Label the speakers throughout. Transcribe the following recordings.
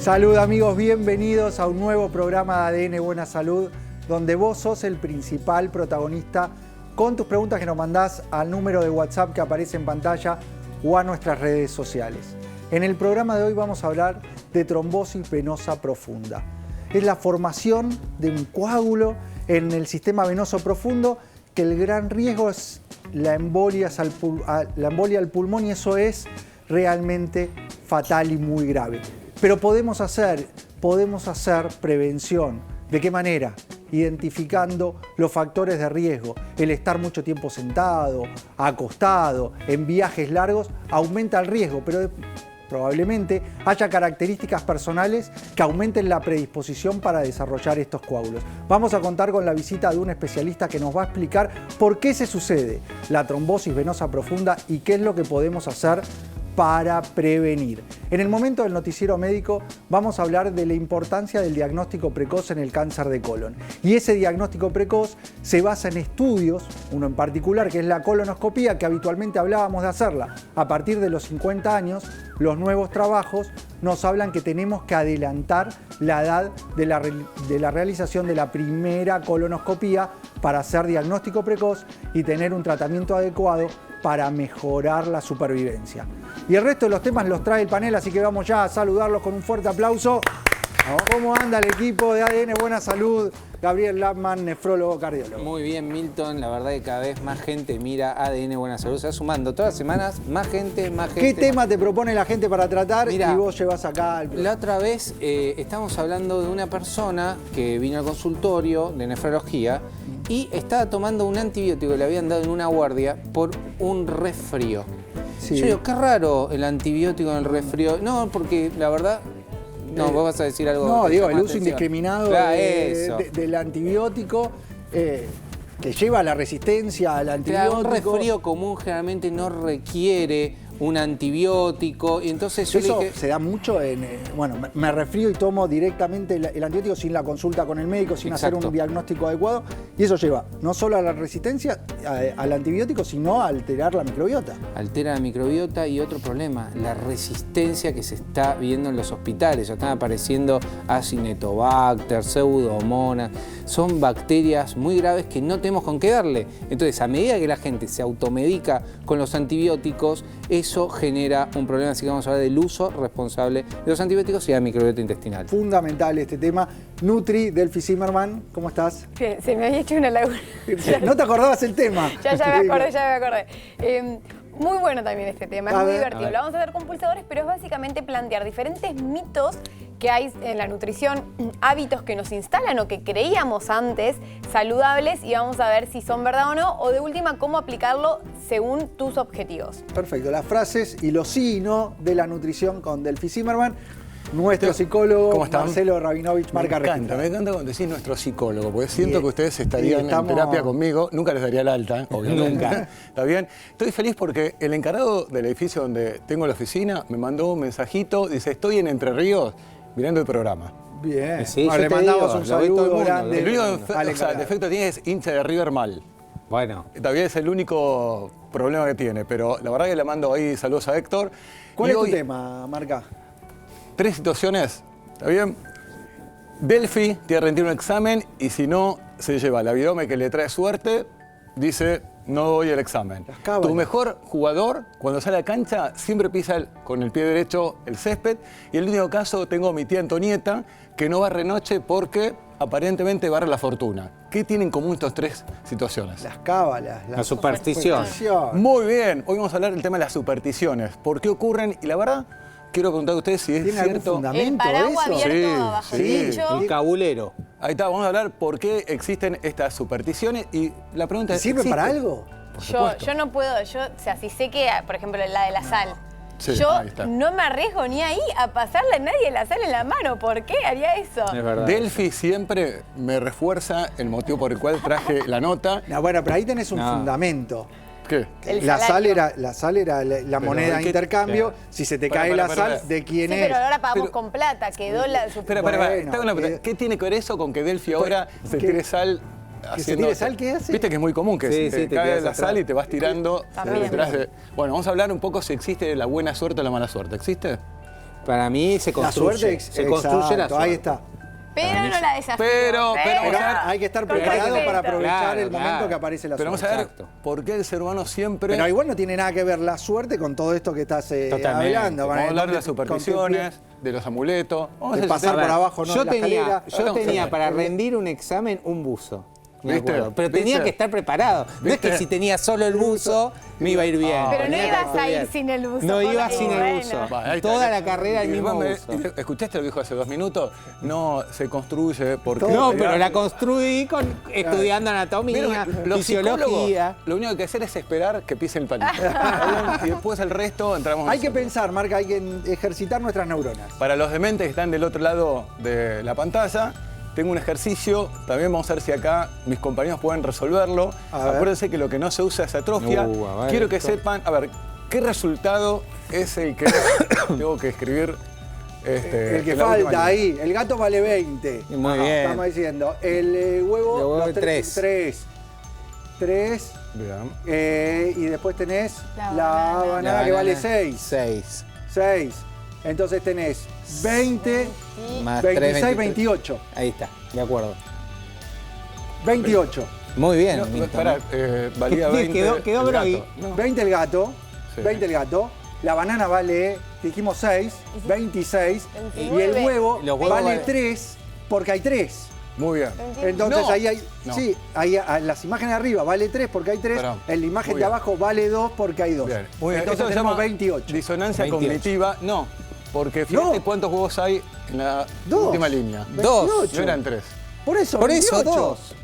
Speaker 1: Salud amigos, bienvenidos a un nuevo programa de ADN Buena Salud, donde vos sos el principal protagonista con tus preguntas que nos mandás al número de WhatsApp que aparece en pantalla o a nuestras redes sociales. En el programa de hoy vamos a hablar de trombosis venosa profunda. Es la formación de un coágulo en el sistema venoso profundo, que el gran riesgo es la embolia al pulmón, y eso es realmente fatal y muy grave. Pero podemos hacer prevención. ¿De qué manera? Identificando los factores de riesgo. El estar mucho tiempo sentado, acostado, en viajes largos, aumenta el riesgo, pero probablemente haya características personales que aumenten la predisposición para desarrollar estos coágulos. Vamos a contar con la visita de un especialista que nos va a explicar por qué se sucede la trombosis venosa profunda y qué es lo que podemos hacer para prevenir. En el momento del noticiero médico vamos a hablar de la importancia del diagnóstico precoz en el cáncer de colon. Y ese diagnóstico precoz se basa en estudios, uno en particular que es la colonoscopía, que habitualmente hablábamos de hacerla a partir de los 50 años. Los nuevos trabajos nos hablan que tenemos que adelantar la edad de la realización de la primera colonoscopía para hacer diagnóstico precoz y tener un tratamiento adecuado para mejorar la supervivencia. Y el resto de los temas los trae el panel, así que vamos ya a saludarlos con un fuerte aplauso. ¿Cómo anda el equipo de ADN Buena Salud? Gabriel Lapman, nefrólogo cardiólogo.
Speaker 2: Muy bien, Milton. La verdad que cada vez más gente mira ADN Buena Salud. Se va sumando todas las semanas, más gente.
Speaker 1: ¿Qué tema te propone la gente para tratar? Mirá, y vos llevas acá el...
Speaker 2: La otra vez estamos hablando de una persona que vino al consultorio de nefrología y estaba tomando un antibiótico que le habían dado en una guardia por un resfrío. Sí. Yo digo, qué raro el antibiótico en el resfrío. No, porque la verdad... No, vos vas a decir algo.
Speaker 1: No, digo, el uso indiscriminado del antibiótico que lleva a la resistencia al antibiótico.
Speaker 2: Claro, un resfrío común generalmente no requiere un antibiótico, y entonces yo
Speaker 1: eso
Speaker 2: dije...
Speaker 1: se da mucho en... bueno, me resfrío y tomo directamente el antibiótico sin la consulta con el médico, sin hacer un diagnóstico adecuado, y eso lleva no solo a la resistencia al antibiótico, sino a alterar la microbiota.
Speaker 2: Altera la microbiota, y otro problema, la resistencia que se está viendo en los hospitales. Ya están apareciendo Acinetobacter, Pseudomonas, son bacterias muy graves que no tenemos con qué darle. Entonces, a medida que la gente se automedica con los antibióticos, eso genera un problema, así que vamos a hablar del uso responsable de los antibióticos y de la microbiota intestinal.
Speaker 1: Fundamental este tema. Nutri, Delphi Zimmerman, ¿cómo estás?
Speaker 3: Bien, se me había hecho una laguna.
Speaker 1: ¿No te acordabas el tema?
Speaker 3: Ya me acordé. Muy bueno también este tema, es muy divertido. Lo vamos a hacer con pulsadores, pero es básicamente plantear diferentes mitos que hay en la nutrición, hábitos que nos instalan o que creíamos antes saludables, y vamos a ver si son verdad o no, o de última, cómo aplicarlo según tus objetivos.
Speaker 1: Perfecto, las frases y los sí y no de la nutrición con Delphi Zimmerman. Nuestro psicólogo, Marcelo Rabinovich, marca registro.
Speaker 4: Me encanta cuando decís nuestro psicólogo, porque siento que ustedes estarían en terapia conmigo. Nunca les daría el alta, obviamente. Nunca. ¿Está bien? Estoy feliz porque el encargado del edificio donde tengo la oficina me mandó un mensajito, dice, estoy en Entre Ríos mirando el programa.
Speaker 1: Bien. Sí, le mandamos un saludo grande.
Speaker 4: El único defecto que tiene es hincha de River mal.
Speaker 2: Bueno.
Speaker 4: Todavía es el único problema que tiene, pero la verdad que le mando ahí saludos a Héctor.
Speaker 1: ¿Cuál es tu tema, Marca?
Speaker 4: 3 situaciones, ¿está bien? Delphi tiene que rendir un examen y si no, se lleva la virome que le trae suerte, dice, no doy el examen. Tu mejor jugador, cuando sale a la cancha, siempre pisa con el pie derecho el césped. Y el único caso, tengo a mi tía Antonieta, que no barre noche porque aparentemente barre la fortuna. ¿Qué tienen en común estas 3 situaciones?
Speaker 1: Las cábalas.
Speaker 2: La superstición.
Speaker 4: Muy bien, hoy vamos a hablar del tema de las supersticiones. ¿Por qué ocurren? Y la verdad... Quiero preguntar a ustedes si es
Speaker 1: ¿tiene
Speaker 4: cierto.
Speaker 1: Algún fundamento
Speaker 3: el paraguas
Speaker 1: eso?
Speaker 3: abierto bajo techo.
Speaker 2: Un cabulero.
Speaker 4: Ahí está, vamos a hablar por qué existen estas supersticiones y la pregunta es...
Speaker 1: ¿Sirve para algo?
Speaker 3: Yo no puedo, si sé que, por ejemplo, la de la sal.
Speaker 4: Sí,
Speaker 3: yo no me arriesgo ni ahí a pasarle a nadie la sal en la mano. ¿Por qué haría eso?
Speaker 2: Es verdad.
Speaker 4: Delphi siempre me refuerza el motivo por el cual traje la nota.
Speaker 1: No, bueno, pero ahí tenés un fundamento.
Speaker 4: ¿Qué?
Speaker 1: La sal era la moneda de intercambio. Si se te cae la sal, ¿de quién es?
Speaker 3: Pero ahora pagamos con plata, quedó la...
Speaker 4: Espera, ¿qué tiene que ver eso con que Delphi ahora se tire sal?
Speaker 1: ¿Que se tire sal qué hace?
Speaker 4: Viste que es muy común que te cae la sal y te vas tirando detrás de... Bueno, vamos a hablar un poco si existe la buena suerte o la mala suerte. ¿Existe?
Speaker 2: Para mí se construye.
Speaker 1: La suerte,
Speaker 2: se construye la
Speaker 1: exacto,
Speaker 2: suerte.
Speaker 1: ahí está.
Speaker 3: Pero no la desafío.
Speaker 4: Pero
Speaker 1: Hay que estar preparado para aprovechar el momento que aparece la
Speaker 4: Pero
Speaker 1: suerte.
Speaker 4: vamos a ver por qué el ser humano siempre...
Speaker 1: Pero igual no tiene nada que ver la suerte con todo esto que estás hablando.
Speaker 4: Vamos a hablar de las supersticiones, de los amuletos. Vamos a
Speaker 1: pasar por abajo, ¿no?
Speaker 2: Yo
Speaker 1: la
Speaker 2: tenía,
Speaker 1: escalera.
Speaker 2: para rendir un examen un buzo. Me
Speaker 4: ¿Viste?
Speaker 2: acuerdo. Pero tenía
Speaker 4: ¿Viste?
Speaker 2: que estar preparado. No es que
Speaker 4: ¿Viste?
Speaker 2: si tenía solo el buzo, me iba a ir bien.
Speaker 3: Pero no
Speaker 2: Tenía que
Speaker 3: ibas a ir
Speaker 2: estudiar.
Speaker 3: sin el buzo.
Speaker 2: No iba
Speaker 3: por
Speaker 2: sin
Speaker 3: ahí,
Speaker 2: el buzo.
Speaker 3: bueno.
Speaker 4: Ahí está.
Speaker 2: Toda la carrera el
Speaker 4: Y
Speaker 2: mismo
Speaker 4: después
Speaker 2: buzo.
Speaker 4: ¿Escuchaste lo que dijo hace 2 minutos? No se construye porque...
Speaker 2: No, pero la construí estudiando anatomía,
Speaker 4: Vieron, los
Speaker 2: fisiología.
Speaker 4: psicólogos, lo único que hay que hacer es esperar que pise el palito. Y después el resto entramos
Speaker 1: Hay que
Speaker 4: nosotros.
Speaker 1: pensar, Marca, hay que ejercitar nuestras neuronas.
Speaker 4: Para los dementes que están del otro lado de la pantalla, tengo un ejercicio. También vamos a ver si acá mis compañeros pueden resolverlo.
Speaker 1: A ver.
Speaker 4: Acuérdense que lo que no se usa es atrofia.
Speaker 2: A ver,
Speaker 4: Quiero que
Speaker 2: esto.
Speaker 4: sepan, a ver, ¿qué resultado es el que tengo que escribir?
Speaker 1: El que
Speaker 4: en la última
Speaker 1: falta
Speaker 4: línea?
Speaker 1: ahí, el gato vale 20.
Speaker 2: Muy bien.
Speaker 1: Estamos diciendo, el huevo,
Speaker 2: El huevo
Speaker 1: los
Speaker 2: de 3.
Speaker 1: 3.
Speaker 4: Bien.
Speaker 1: Y después tenés
Speaker 3: La
Speaker 1: la
Speaker 3: banana.
Speaker 1: banana que vale 6.
Speaker 2: 6.
Speaker 1: 6. Entonces tenés 20,
Speaker 2: Más
Speaker 1: 26,
Speaker 2: 3,
Speaker 1: 28.
Speaker 2: Ahí está, de acuerdo.
Speaker 1: 28.
Speaker 2: Muy bien,
Speaker 4: No,
Speaker 2: Milton.
Speaker 4: espera, valía 20.
Speaker 2: Quedó
Speaker 4: el
Speaker 2: Brogui.
Speaker 4: gato. No.
Speaker 1: 20 el gato.
Speaker 4: Sí.
Speaker 1: 20 el gato. La banana vale, dijimos 6, 26. Y el
Speaker 3: 29.
Speaker 1: huevo
Speaker 2: Los huevos
Speaker 1: vale
Speaker 2: valen-
Speaker 1: 3 porque hay 3.
Speaker 4: Muy bien.
Speaker 1: Entonces
Speaker 4: No.
Speaker 1: ahí hay.
Speaker 4: No.
Speaker 1: Sí, ahí las imágenes de arriba vale 3 porque hay 3.
Speaker 4: Perdón.
Speaker 1: En la imagen
Speaker 4: Muy
Speaker 1: de
Speaker 4: bien.
Speaker 1: abajo vale 2 porque hay 2.
Speaker 4: Bien. Muy bien.
Speaker 1: Entonces
Speaker 4: Esto se
Speaker 1: tenemos
Speaker 4: llama
Speaker 1: 28.
Speaker 4: disonancia
Speaker 2: 28.
Speaker 4: cognitiva. No, porque fíjate
Speaker 1: No.
Speaker 4: cuántos huevos hay en la
Speaker 1: Dos.
Speaker 4: última línea.
Speaker 2: 2.
Speaker 4: No eran 3.
Speaker 1: Por eso,
Speaker 2: Por eso
Speaker 1: 28.
Speaker 2: 2.
Speaker 3: Si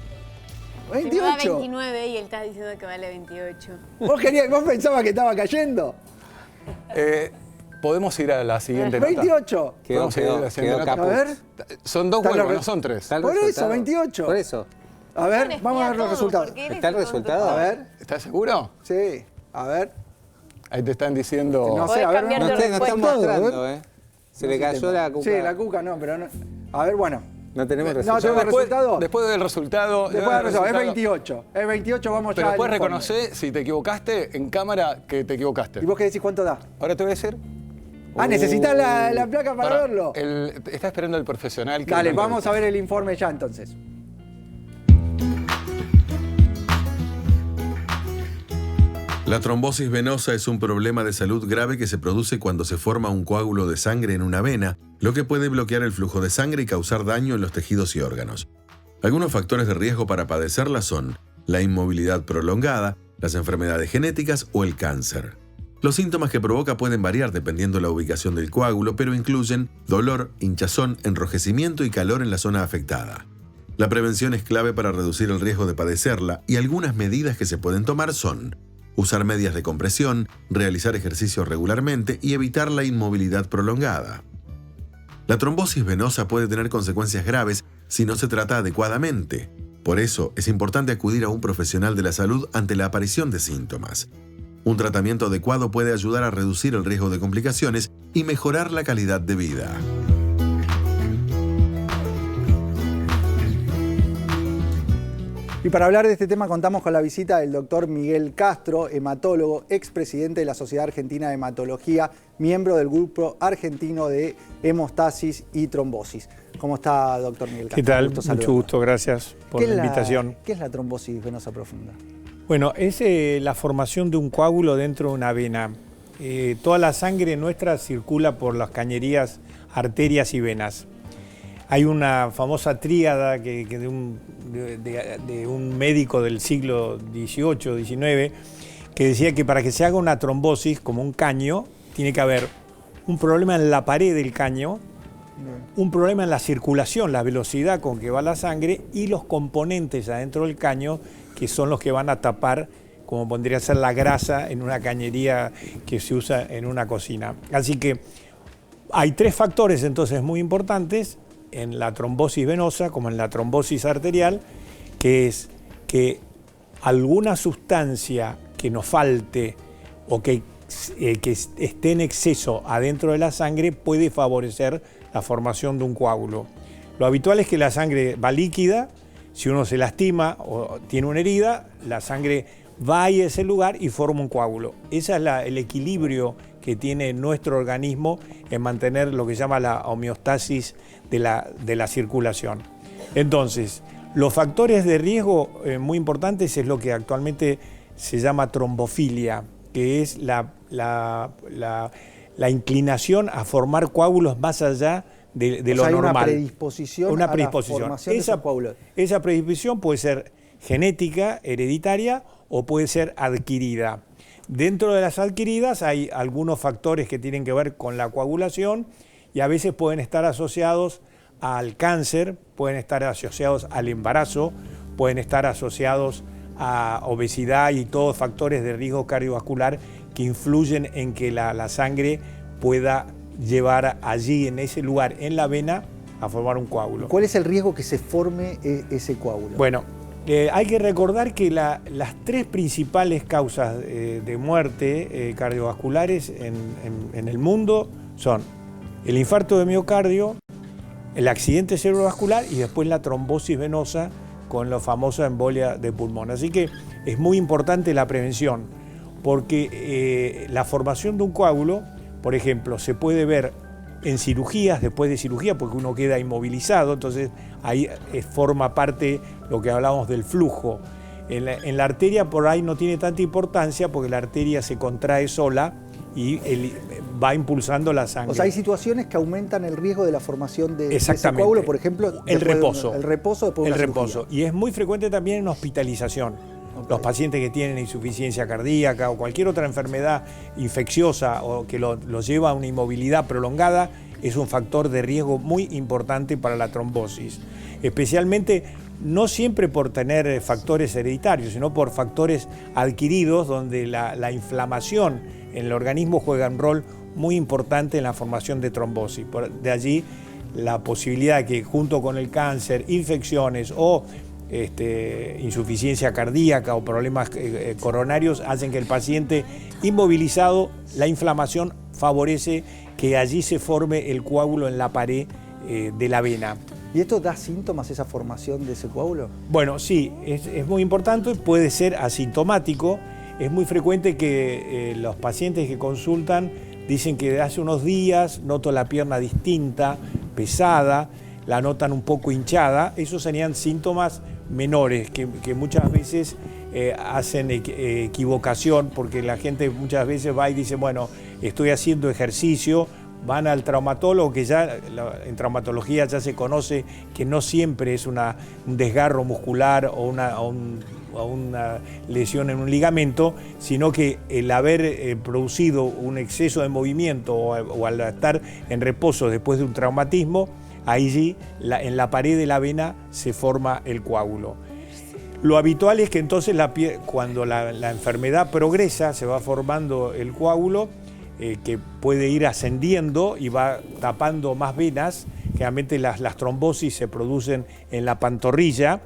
Speaker 3: me da
Speaker 1: 28.
Speaker 3: 29 y él está diciendo que vale 28.
Speaker 1: ¿Vos pensabas que estaba cayendo?
Speaker 4: Podemos ir a la siguiente nota.
Speaker 1: 28.
Speaker 4: Podemos ir a la siguiente nota.
Speaker 1: A ver.
Speaker 4: Son 2
Speaker 1: Están
Speaker 4: huevos,
Speaker 1: los-
Speaker 4: no son 3.
Speaker 2: Está el
Speaker 1: Por eso,
Speaker 2: resultado.
Speaker 1: 28.
Speaker 2: Por eso.
Speaker 1: A ver, vamos a ver los resultados.
Speaker 2: ¿Está el resultado?
Speaker 1: A ver,
Speaker 4: ¿Estás seguro?
Speaker 1: sí, a ver.
Speaker 4: Ahí te están diciendo...
Speaker 1: No sé,
Speaker 3: Podés
Speaker 1: a ver.
Speaker 3: cambiar
Speaker 2: No
Speaker 3: tu
Speaker 2: está
Speaker 3: respuesta.
Speaker 2: mostrando, ¿eh? Se le
Speaker 1: No sé si
Speaker 2: cayó
Speaker 1: tengo.
Speaker 2: la cuca.
Speaker 1: Sí, la cuca no, pero no. A ver, bueno.
Speaker 2: No tenemos
Speaker 1: No,
Speaker 2: resultado.
Speaker 1: tengo el resultado.
Speaker 4: Después del resultado...
Speaker 1: Después de eso, es 28. Es 28, vamos
Speaker 4: Pero
Speaker 1: ya.
Speaker 4: después
Speaker 1: al informe.
Speaker 4: reconocer si te equivocaste en cámara que te equivocaste.
Speaker 1: ¿Y vos qué decís cuánto da?
Speaker 4: Ahora te voy a decir...
Speaker 1: Ah, necesitas la placa para verlo.
Speaker 4: Está esperando el profesional. Que
Speaker 1: Dale,
Speaker 4: lo
Speaker 1: vamos
Speaker 4: entreviste.
Speaker 1: a ver el informe ya entonces.
Speaker 5: La trombosis venosa es un problema de salud grave que se produce cuando se forma un coágulo de sangre en una vena, lo que puede bloquear el flujo de sangre y causar daño en los tejidos y órganos. Algunos factores de riesgo para padecerla son la inmovilidad prolongada, las enfermedades genéticas o el cáncer. Los síntomas que provoca pueden variar dependiendo de la ubicación del coágulo, pero incluyen dolor, hinchazón, enrojecimiento y calor en la zona afectada. La prevención es clave para reducir el riesgo de padecerla y algunas medidas que se pueden tomar son usar medias de compresión, realizar ejercicio regularmente y evitar la inmovilidad prolongada. La trombosis venosa puede tener consecuencias graves si no se trata adecuadamente. Por eso es importante acudir a un profesional de la salud ante la aparición de síntomas. Un tratamiento adecuado puede ayudar a reducir el riesgo de complicaciones y mejorar la calidad de vida.
Speaker 1: Y para hablar de este tema contamos con la visita del doctor Miguel Castro, hematólogo, expresidente de la Sociedad Argentina de Hematología, miembro del Grupo Argentino de Hemostasis y Trombosis. ¿Cómo está, doctor Miguel Castro?
Speaker 6: ¿Qué tal?
Speaker 1: Gusto
Speaker 6: Mucho
Speaker 1: saludarlo.
Speaker 6: gusto, gracias por
Speaker 1: ¿Qué
Speaker 6: la
Speaker 1: es
Speaker 6: invitación.
Speaker 1: ¿Qué es la trombosis venosa profunda?
Speaker 6: Bueno, es la formación de un coágulo dentro de una vena. Toda la sangre nuestra circula por las cañerías, arterias y venas. Hay una famosa tríada de un médico del siglo XVIII, XIX, que decía que para que se haga una trombosis, como un caño, tiene que haber un problema en la pared del caño, un problema en la circulación, la velocidad con que va la sangre y los componentes adentro del caño, que son los que van a tapar, como podría ser la grasa en una cañería que se usa en una cocina. Así que hay 3 factores entonces muy importantes en la trombosis venosa como en la trombosis arterial, que es que alguna sustancia que nos falte o que esté en exceso adentro de la sangre puede favorecer la formación de un coágulo. Lo habitual es que la sangre va líquida, si uno se lastima o tiene una herida, la sangre va a ese lugar y forma un coágulo. Ese es el equilibrio que tiene nuestro organismo en mantener lo que se llama la homeostasis de la circulación. Entonces, los factores de riesgo muy importantes es lo que actualmente se llama trombofilia, que es la inclinación a formar coágulos más allá de lo normal.
Speaker 1: Hay una predisposición a la formación de esos coágulos.
Speaker 6: Esa predisposición puede ser genética, hereditaria, o puede ser adquirida. Dentro de las adquiridas hay algunos factores que tienen que ver con la coagulación y a veces pueden estar asociados al cáncer, pueden estar asociados al embarazo, pueden estar asociados a obesidad y todos factores de riesgo cardiovascular que influyen en que la sangre pueda llevar allí, en ese lugar, en la vena, a formar un coágulo.
Speaker 1: ¿Cuál es el riesgo que se forme ese coágulo?
Speaker 6: Bueno, hay que recordar que las tres principales causas de muerte cardiovasculares en el mundo son el infarto de miocardio, el accidente cerebrovascular y después la trombosis venosa con la famosa embolia de pulmón. Así que es muy importante la prevención, porque la formación de un coágulo, por ejemplo, se puede ver en cirugías, después de cirugía, porque uno queda inmovilizado, entonces ahí forma parte lo que hablábamos del flujo. En la arteria por ahí no tiene tanta importancia porque la arteria se contrae sola y va impulsando la sangre.
Speaker 1: O sea, hay situaciones que aumentan el riesgo de la formación de ese
Speaker 6: coágulo,
Speaker 1: por ejemplo,
Speaker 6: el reposo.
Speaker 1: El reposo después de una
Speaker 6: reposo. Y es muy frecuente también en hospitalización. Okay. Los pacientes que tienen insuficiencia cardíaca o cualquier otra enfermedad infecciosa o que los lleva a una inmovilidad prolongada es un factor de riesgo muy importante para la trombosis. Especialmente no siempre por tener factores hereditarios, sino por factores adquiridos donde la inflamación en el organismo juega un rol muy importante en la formación de trombosis. De allí la posibilidad de que junto con el cáncer, infecciones o insuficiencia cardíaca o problemas coronarios hacen que el paciente inmovilizado, la inflamación favorece que allí se forme el coágulo en la pared de la vena.
Speaker 1: ¿Y esto da síntomas, esa formación de ese coágulo?
Speaker 6: Bueno, sí, es muy importante, puede ser asintomático. Es muy frecuente que los pacientes que consultan dicen que hace unos días noto la pierna distinta, pesada, la notan un poco hinchada. Esos serían síntomas menores que muchas veces hacen equivocación, porque la gente muchas veces va y dice, bueno, estoy haciendo ejercicio, van al traumatólogo, que ya en traumatología ya se conoce que no siempre es un desgarro muscular o una lesión en un ligamento, sino que el haber producido un exceso de movimiento o al estar en reposo después de un traumatismo, allí en la pared de la vena se forma el coágulo. Lo habitual es que entonces cuando la enfermedad progresa, se va formando el coágulo, que puede ir ascendiendo y va tapando más venas. Generalmente las trombosis se producen en la pantorrilla,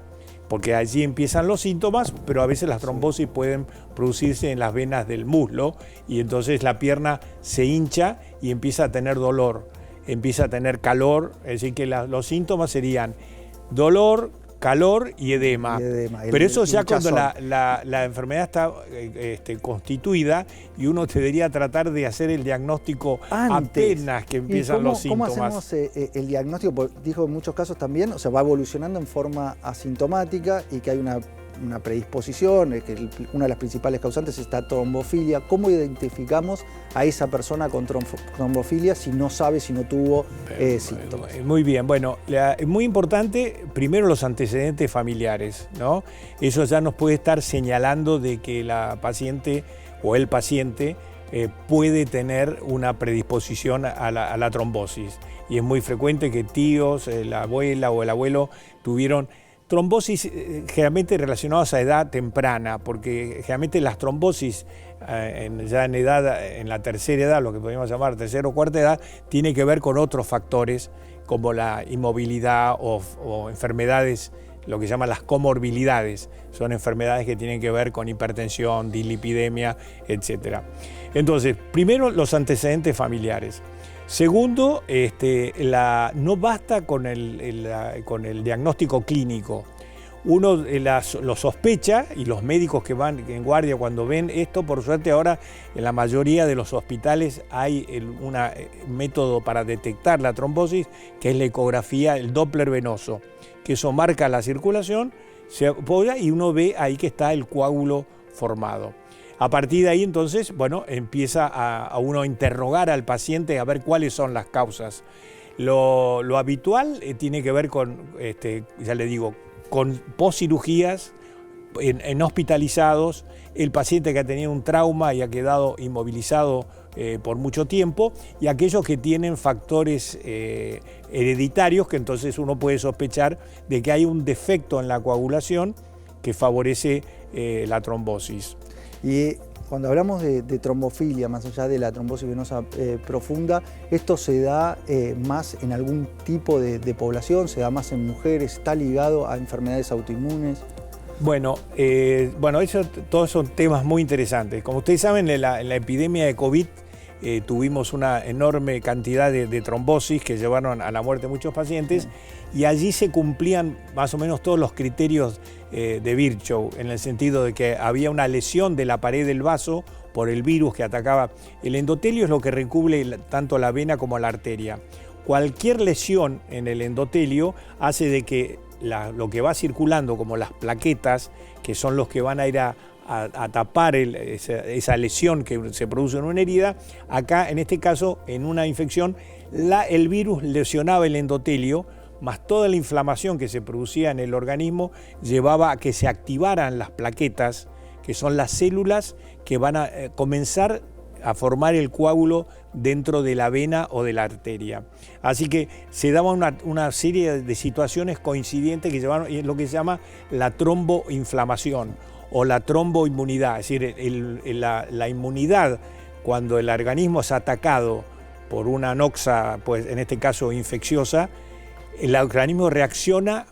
Speaker 6: porque allí empiezan los síntomas, pero a veces las trombosis pueden producirse en las venas del muslo y entonces la pierna se hincha y empieza a tener dolor, empieza a tener calor, es decir que los síntomas serían dolor, calor y edema. Pero eso ya cuando la enfermedad está constituida y uno debería tratar de hacer el diagnóstico apenas que empiezan los síntomas.
Speaker 1: ¿Cómo hacemos el diagnóstico? Porque dijo en muchos casos también, o sea, va evolucionando en forma asintomática y que hay una predisposición, que una de las principales causantes es esta trombofilia. ¿Cómo identificamos a esa persona con trombofilia si no sabe, si no tuvo síntomas?
Speaker 6: Muy bien, bueno, es muy importante primero los antecedentes familiares, ¿no? Eso ya nos puede estar señalando de que la paciente o el paciente puede tener una predisposición a la trombosis. Y es muy frecuente que tíos, la abuela o el abuelo tuvieron trombosis generalmente relacionadas a edad temprana, porque generalmente las trombosis ya en la tercera edad, lo que podríamos llamar tercera o cuarta edad, tiene que ver con otros factores como la inmovilidad o enfermedades, lo que llaman las comorbilidades. Son enfermedades que tienen que ver con hipertensión, dislipidemia, etc. Entonces, primero los antecedentes familiares. Segundo, no basta con el diagnóstico clínico. uno lo sospecha, y los médicos que van en guardia cuando ven esto, por suerte ahora en la mayoría de los hospitales hay un método para detectar la trombosis, que es la ecografía, el Doppler venoso, que eso marca la circulación, se apoya y uno ve ahí que está el coágulo formado. A partir de ahí, entonces, bueno, empieza a uno a interrogar al paciente a ver cuáles son las causas. Lo habitual tiene que ver con, ya le digo, con postcirugías, en hospitalizados, el paciente que ha tenido un trauma y ha quedado inmovilizado por mucho tiempo, y aquellos que tienen factores hereditarios, que entonces uno puede sospechar de que hay un defecto en la coagulación que favorece la trombosis.
Speaker 1: Y cuando hablamos de trombofilia, más allá de la trombosis venosa profunda, ¿esto se da más en algún tipo de población? ¿Se da más en mujeres? ¿Está ligado a enfermedades autoinmunes?
Speaker 6: Bueno, todos son temas muy interesantes. Como ustedes saben, en la epidemia de COVID tuvimos una enorme cantidad de trombosis que llevaron a la muerte de muchos pacientes, y allí se cumplían más o menos todos los criterios de Virchow, en el sentido de que había una lesión de la pared del vaso por el virus que atacaba. El endotelio es lo que recubre tanto la vena como la arteria. Cualquier lesión en el endotelio hace de que lo que va circulando, como las plaquetas, que son los que van a ir a tapar esa lesión que se produce en una herida, acá en este caso en una infección el virus lesionaba el endotelio, más toda la inflamación que se producía en el organismo llevaba a que se activaran las plaquetas, que son las células que van a comenzar a formar el coágulo dentro de la vena o de la arteria. Así que se daba una serie de situaciones coincidentes que llevaron lo que se llama la tromboinflamación o la tromboinmunidad, es decir, la inmunidad cuando el organismo es atacado por una noxa, pues en este caso infecciosa, el organismo reacciona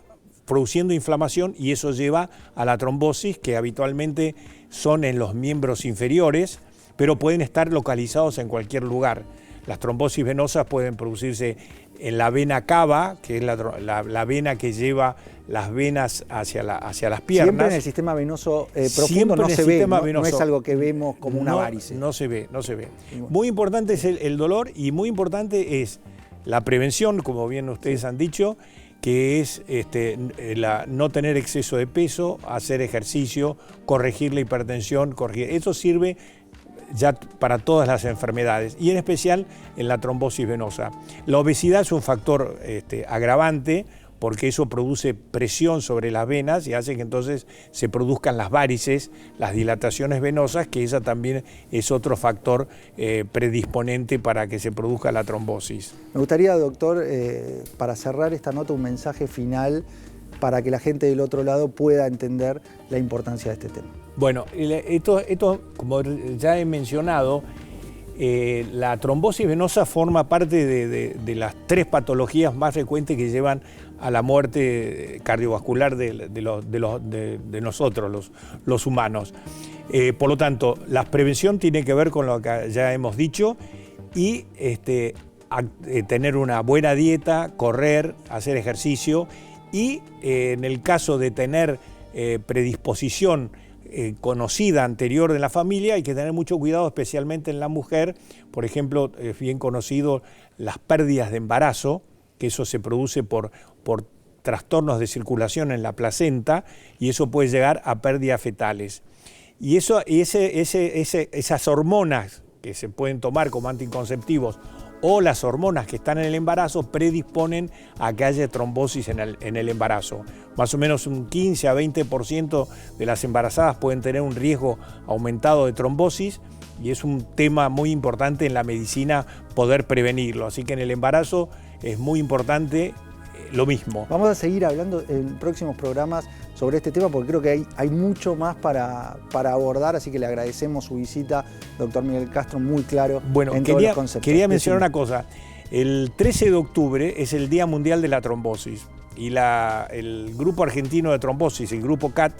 Speaker 6: produciendo inflamación y eso lleva a la trombosis, que habitualmente son en los miembros inferiores, pero pueden estar localizados en cualquier lugar. Las trombosis venosas pueden producirse en la vena cava, que es la vena que lleva las venas hacia las piernas.
Speaker 1: Siempre en el sistema venoso profundo no se ve, no es algo que vemos como una varice.
Speaker 6: No se ve. Muy importante es el dolor, y muy importante es la prevención, como bien ustedes han dicho, que es no tener exceso de peso, hacer ejercicio, corregir la hipertensión, eso sirve ya para todas las enfermedades, y en especial en la trombosis venosa. La obesidad es un factor agravante, porque eso produce presión sobre las venas y hace que entonces se produzcan las varices, las dilataciones venosas, que esa también es otro factor predisponente para que se produzca la trombosis.
Speaker 1: Me gustaría, doctor, para cerrar esta nota, un mensaje final para que la gente del otro lado pueda entender la importancia de este tema.
Speaker 6: Bueno, esto como ya he mencionado, la trombosis venosa forma parte de las 3 patologías más frecuentes que llevan a la muerte cardiovascular de nosotros, los humanos. Por lo tanto, la prevención tiene que ver con lo que ya hemos dicho, y tener una buena dieta, correr, hacer ejercicio, y en el caso de tener predisposición conocida anterior de la familia, hay que tener mucho cuidado, especialmente en la mujer. Por ejemplo, es bien conocido las pérdidas de embarazo, que eso se produce por trastornos de circulación en la placenta, y eso puede llegar a pérdidas fetales. Y esas hormonas que se pueden tomar como anticonceptivos o las hormonas que están en el embarazo predisponen a que haya trombosis en el embarazo. Más o menos un 15 a 20% de las embarazadas pueden tener un riesgo aumentado de trombosis, y es un tema muy importante en la medicina poder prevenirlo. Así que en el embarazo es muy importante lo mismo.
Speaker 1: Vamos a seguir hablando en próximos programas sobre este tema, porque creo que hay mucho más para abordar, así que le agradecemos su visita, doctor Miguel Castro, muy claro en todos los conceptos.
Speaker 6: Quería mencionar una cosa. El 13 de octubre es el Día Mundial de la Trombosis, y el Grupo Argentino de Trombosis, el Grupo CAT,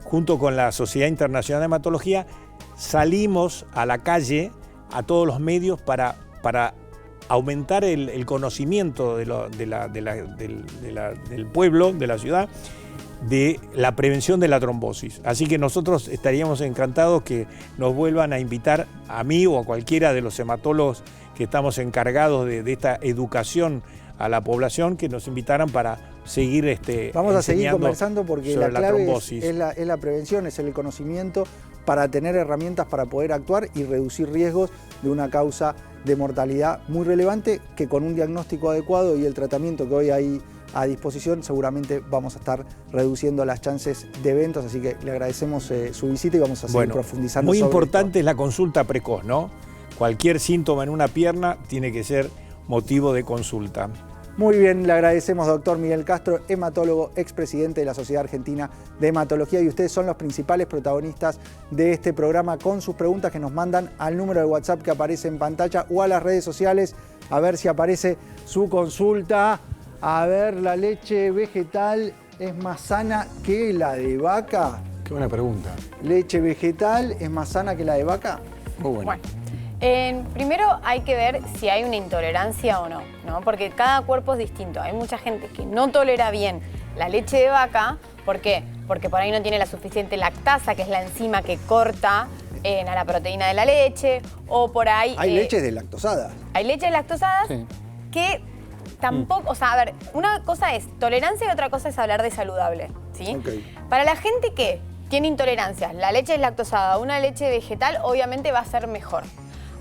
Speaker 6: junto con la Sociedad Internacional de Hematología, salimos a la calle, a todos los medios, para aumentar el conocimiento del pueblo, de la ciudad, de la prevención de la trombosis. Así que nosotros estaríamos encantados que nos vuelvan a invitar a mí o a cualquiera de los hematólogos que estamos encargados de esta educación a la población, que nos invitaran para seguir
Speaker 1: Vamos a seguir conversando porque la clave es la prevención, es el conocimiento para tener herramientas para poder actuar y reducir riesgos de una causa de mortalidad muy relevante, que con un diagnóstico adecuado y el tratamiento que hoy hay a disposición seguramente vamos a estar reduciendo las chances de eventos, así que le agradecemos su visita y vamos a seguir profundizando
Speaker 6: muy
Speaker 1: sobre
Speaker 6: importante esto. Es la consulta precoz, ¿no? Cualquier síntoma en una pierna tiene que ser motivo de consulta.
Speaker 1: Muy bien, le agradecemos, doctor Miguel Castro, hematólogo, expresidente de la Sociedad Argentina de Hematología, y ustedes son los principales protagonistas de este programa con sus preguntas que nos mandan al número de WhatsApp que aparece en pantalla o a las redes sociales, a ver si aparece su consulta. A ver, ¿la leche vegetal es más sana que la de vaca?
Speaker 4: Qué buena pregunta.
Speaker 1: ¿Leche vegetal es más sana que la de vaca?
Speaker 4: Muy buena.
Speaker 3: Primero hay que ver si hay una intolerancia o no, porque cada cuerpo es distinto. Hay mucha gente que no tolera bien la leche de vaca. ¿Por qué? Porque por ahí no tiene la suficiente lactasa, que es la enzima que corta a la proteína de la leche, o por ahí...
Speaker 1: Hay leches deslactosadas.
Speaker 3: Hay leches lactosadas que tampoco... O sea, a ver, una cosa es tolerancia y otra cosa es hablar de saludable, ¿sí?
Speaker 1: Okay.
Speaker 3: Para la gente que tiene intolerancias, la leche deslactosada, una leche vegetal, obviamente va a ser mejor.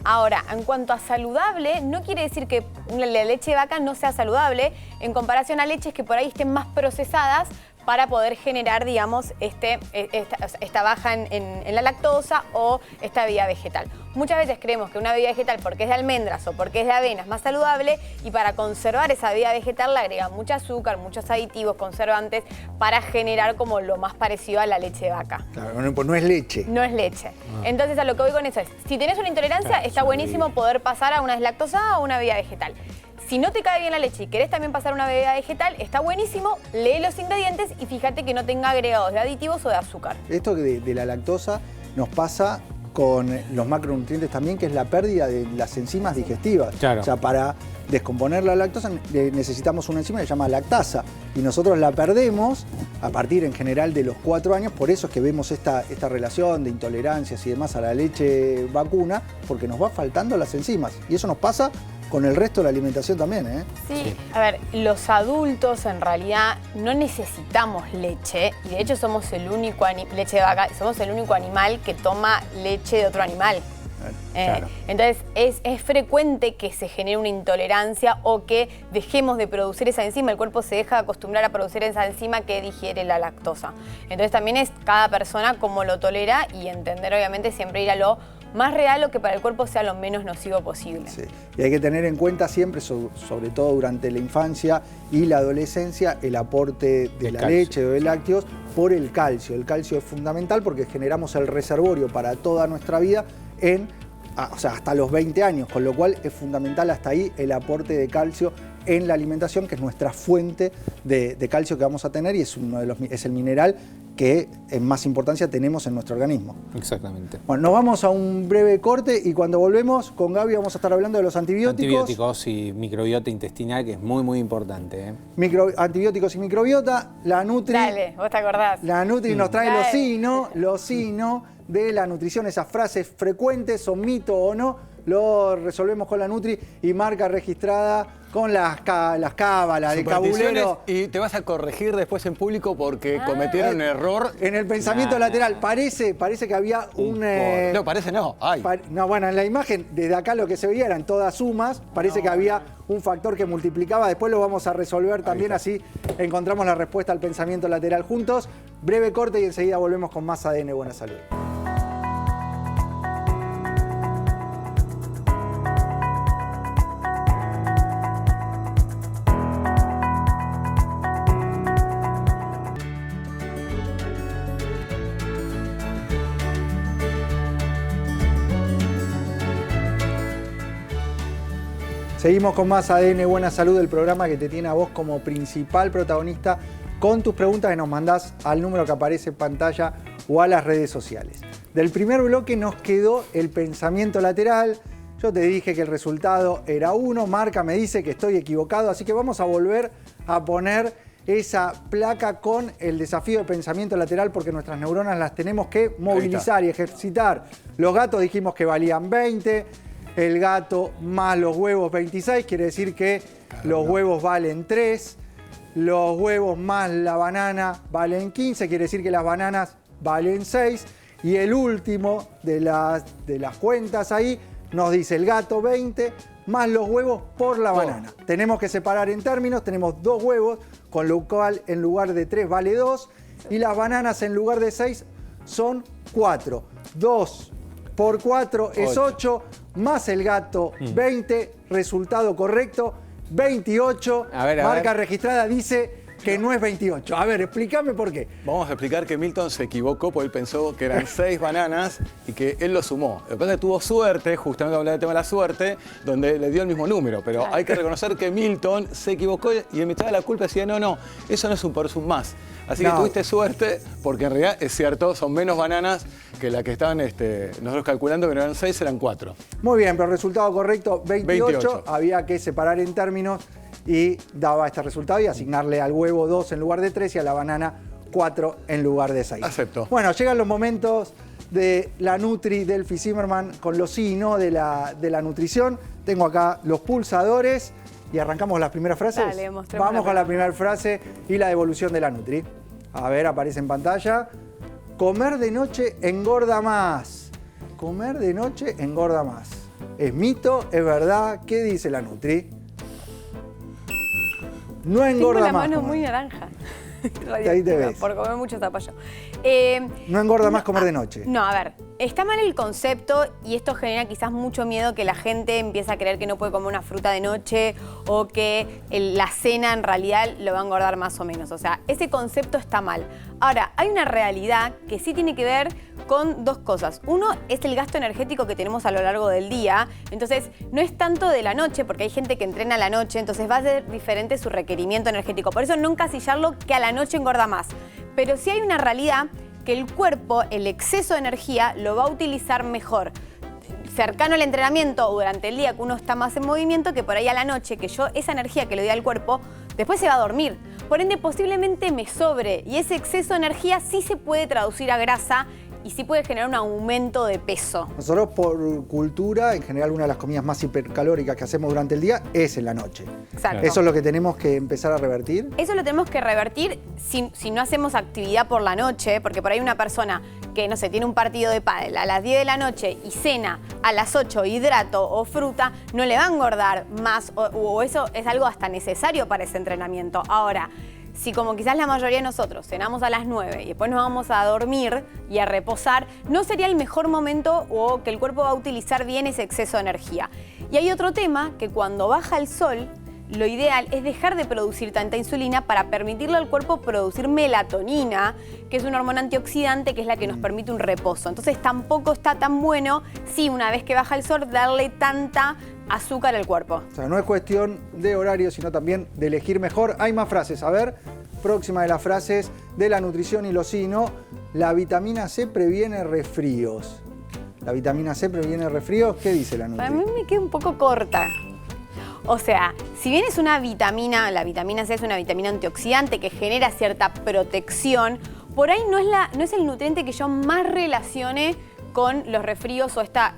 Speaker 3: Ahora, en cuanto a saludable, no quiere decir que la leche de vaca no sea saludable en comparación a leches que por ahí estén más procesadas para poder generar, digamos, esta baja en la lactosa o esta bebida vegetal. Muchas veces creemos que una bebida vegetal, porque es de almendras o porque es de avena, es más saludable, y para conservar esa bebida vegetal le agregan mucho azúcar, muchos aditivos, conservantes, para generar como lo más parecido a la leche de vaca.
Speaker 1: Claro, pues no es leche.
Speaker 3: No es leche. Entonces, a lo que voy con eso es, si tenés una intolerancia, está buenísimo poder pasar a una deslactosada o una bebida vegetal. Si no te cae bien la leche y querés también pasar una bebida vegetal, está buenísimo, lee los ingredientes y fíjate que no tenga agregados de aditivos o de azúcar.
Speaker 1: Esto de la lactosa nos pasa con los macronutrientes también, que es la pérdida de las enzimas digestivas.
Speaker 2: Claro.
Speaker 1: O sea, para descomponer la lactosa necesitamos una enzima que se llama lactasa, y nosotros la perdemos a partir en general de los 4 años, por eso es que vemos esta relación de intolerancias y demás a la leche vacuna, porque nos va faltando las enzimas, y eso nos pasa con el resto de la alimentación también, ¿eh?
Speaker 3: Sí, a ver, los adultos en realidad no necesitamos leche, y de hecho somos el único leche de vaca, somos el único animal que toma leche de otro animal.
Speaker 1: Claro.
Speaker 3: Entonces es frecuente que se genere una intolerancia o que dejemos de producir esa enzima, el cuerpo se deja de acostumbrar a producir esa enzima que digiere la lactosa. Entonces también es cada persona cómo lo tolera, y entender obviamente siempre ir a lo más real o que para el cuerpo sea lo menos nocivo posible.
Speaker 1: Sí. Y hay que tener en cuenta siempre, sobre todo durante la infancia y la adolescencia, el aporte de la leche o de lácteos por el calcio. El calcio es fundamental porque generamos el reservorio para toda nuestra vida hasta los 20 años, con lo cual es fundamental hasta ahí el aporte de calcio en la alimentación, que es nuestra fuente de calcio que vamos a tener, y es el mineral que en más importancia tenemos en nuestro organismo.
Speaker 2: Exactamente.
Speaker 1: Bueno, nos vamos a un breve corte y cuando volvemos con Gaby vamos a estar hablando de los antibióticos.
Speaker 2: Antibióticos y microbiota intestinal, que es muy, muy importante.
Speaker 1: Antibióticos y microbiota. La Nutri...
Speaker 3: Dale, vos te acordás.
Speaker 1: La Nutri nos trae los signos de la nutrición, esas frases frecuentes, son mito o no, lo resolvemos con la Nutri y marca registrada con las cábalas de cabulero.
Speaker 4: Y te vas a corregir después en público porque cometieron un error.
Speaker 1: En el pensamiento lateral, parece que había
Speaker 4: no, parece no, hay.
Speaker 1: No, bueno, en la imagen, desde acá lo que se veía eran todas sumas, parece que había un factor que multiplicaba, después lo vamos a resolver también, así encontramos la respuesta al pensamiento lateral juntos. Breve corte y enseguida volvemos con más ADN Buena Salud. Seguimos con más ADN Buena Salud, el programa que te tiene a vos como principal protagonista con tus preguntas que nos mandás al número que aparece en pantalla o a las redes sociales. Del primer bloque nos quedó el pensamiento lateral. Yo te dije que el resultado era 1, Marca me dice que estoy equivocado, así que vamos a volver a poner esa placa con el desafío de pensamiento lateral porque nuestras neuronas las tenemos que movilizar y ejercitar. Los gatos dijimos que valían 20, el gato más los huevos 26, quiere decir que los huevos valen 3, los huevos más la banana valen 15, quiere decir que las bananas valen 6, y el último de las cuentas ahí nos dice el gato 20 más los huevos por la banana. Tenemos que separar en términos, tenemos 2 huevos, con lo cual en lugar de 3 vale 2, y las bananas en lugar de 6 son 4. 2 por 4 es 8, más el gato 20, resultado correcto, 28, marca registrada dice que no es 28. A ver, explícame por qué.
Speaker 4: Vamos a explicar que Milton se equivocó porque él pensó que eran 6 bananas y que él lo sumó. Lo que pasa es que tuvo suerte, justamente hablando del tema de la suerte, donde le dio el mismo número. Pero hay que reconocer que Milton se equivocó y en mitad de la culpa decía, no, eso no es un por sum más. Así que tuviste suerte porque en realidad es cierto, son menos bananas que la que estaban nosotros calculando, que no eran 6, eran 4.
Speaker 1: Muy bien, pero el resultado correcto, 28. Había que separar en términos y daba este resultado y asignarle al huevo 2 en lugar de 3 y a la banana 4 en lugar de 6.
Speaker 4: Acepto.
Speaker 1: Bueno, llegan los momentos de la Nutri Delphi Zimmerman con los sí y no de la nutrición. Tengo acá los pulsadores y arrancamos las primeras frases.
Speaker 3: Dale,
Speaker 1: vamos con la primera frase y la devolución de la Nutri. A ver, aparece en pantalla. Comer de noche engorda más. Comer de noche engorda más. ¿Es mito? ¿Es verdad? ¿Qué dice la Nutri? No engorda más.
Speaker 3: Tengo la mano muy naranja.
Speaker 1: Ahí te ves.
Speaker 3: Por comer mucho zapallo.
Speaker 1: No engorda más comer de noche.
Speaker 3: No, a ver, está mal el concepto y esto genera quizás mucho miedo que la gente empiece a creer que no puede comer una fruta de noche o que la cena en realidad lo va a engordar más o menos. O sea, ese concepto está mal. Ahora, hay una realidad que sí tiene que ver con 2 cosas. Uno es el gasto energético que tenemos a lo largo del día. Entonces, no es tanto de la noche, porque hay gente que entrena a la noche, entonces va a ser diferente su requerimiento energético. Por eso no encasillarlo que a la noche engorda más. Pero sí hay una realidad que el cuerpo, el exceso de energía, lo va a utilizar mejor cercano al entrenamiento o durante el día que uno está más en movimiento, que por ahí a la noche, que yo esa energía que le doy al cuerpo, después se va a dormir. Por ende, posiblemente me sobre y ese exceso de energía sí se puede traducir a grasa y sí puede generar un aumento de peso.
Speaker 1: Nosotros por cultura, en general una de las comidas más hipercalóricas que hacemos durante el día es en la noche.
Speaker 3: Exacto.
Speaker 1: ¿Eso es lo que tenemos que empezar a revertir?
Speaker 3: Eso lo tenemos que revertir si no hacemos actividad por la noche, porque por ahí una persona que, no sé, tiene un partido de pádel a las 10 de la noche y cena a las 8 hidrato o fruta, no le va a engordar más o eso es algo hasta necesario para ese entrenamiento. Ahora, si como quizás la mayoría de nosotros cenamos a las 9 y después nos vamos a dormir y a reposar, no sería el mejor momento o que el cuerpo va a utilizar bien ese exceso de energía. Y hay otro tema, que cuando baja el sol, lo ideal es dejar de producir tanta insulina para permitirle al cuerpo producir melatonina, que es una hormona antioxidante que es la que nos permite un reposo. Entonces tampoco está tan bueno, sí, una vez que baja el sol, darle tanta azúcar al cuerpo.
Speaker 1: O sea, no es cuestión de horario, sino también de elegir mejor. Hay más frases. A ver, próxima de las frases de la nutrición y lo sí y no. La vitamina C previene resfríos. ¿La vitamina C previene resfríos? ¿Qué dice la Nutri?
Speaker 3: Para mí me queda un poco corta. O sea, si bien es una vitamina, la vitamina C es una vitamina antioxidante que genera cierta protección, por ahí no es el nutriente que yo más relacione con los resfríos o esta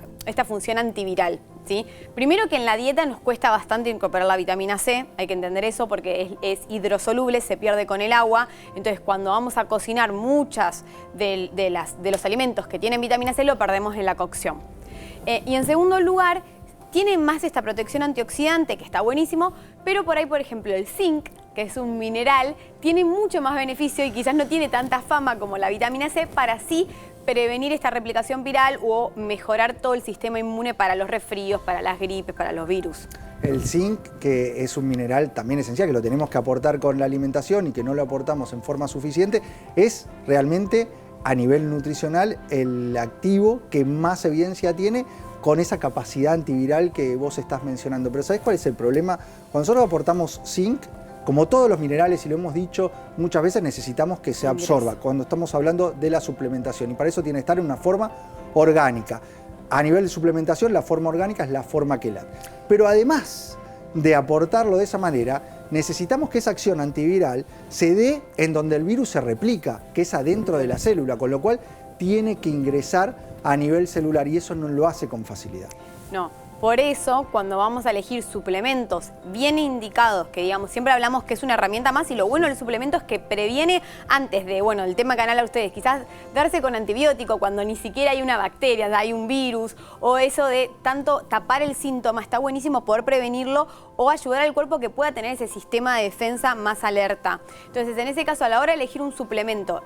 Speaker 3: función antiviral. ¿Sí? Primero que en la dieta nos cuesta bastante incorporar la vitamina C, hay que entender eso porque es hidrosoluble, se pierde con el agua, entonces cuando vamos a cocinar muchas de los alimentos que tienen vitamina C lo perdemos en la cocción. Y en segundo lugar, tiene más esta protección antioxidante que está buenísimo, pero por ahí, por ejemplo, el zinc, que es un mineral, tiene mucho más beneficio y quizás no tiene tanta fama como la vitamina C para sí prevenir esta replicación viral o mejorar todo el sistema inmune para los resfríos, para las gripes, para los virus.
Speaker 1: El zinc, que es un mineral también esencial, que lo tenemos que aportar con la alimentación y que no lo aportamos en forma suficiente, es realmente a nivel nutricional el activo que más evidencia tiene con esa capacidad antiviral que vos estás mencionando. Pero ¿sabés cuál es el problema? Cuando nosotros aportamos zinc, como todos los minerales, y lo hemos dicho muchas veces, necesitamos que se absorba cuando estamos hablando de la suplementación. Y para eso tiene que estar en una forma orgánica. A nivel de suplementación, la forma orgánica es la forma quelat. Pero además de aportarlo de esa manera, necesitamos que esa acción antiviral se dé en donde el virus se replica, que es adentro de la célula, con lo cual tiene que ingresar a nivel celular y eso no lo hace con facilidad.
Speaker 3: No. Por eso, cuando vamos a elegir suplementos bien indicados, que digamos, siempre hablamos que es una herramienta más y lo bueno del suplemento es que previene antes de, bueno, el tema que van a hablar ustedes, quizás darse con antibiótico cuando ni siquiera hay una bacteria, hay un virus, o eso de tanto tapar el síntoma, está buenísimo poder prevenirlo o ayudar al cuerpo que pueda tener ese sistema de defensa más alerta. Entonces, en ese caso, a la hora de elegir un suplemento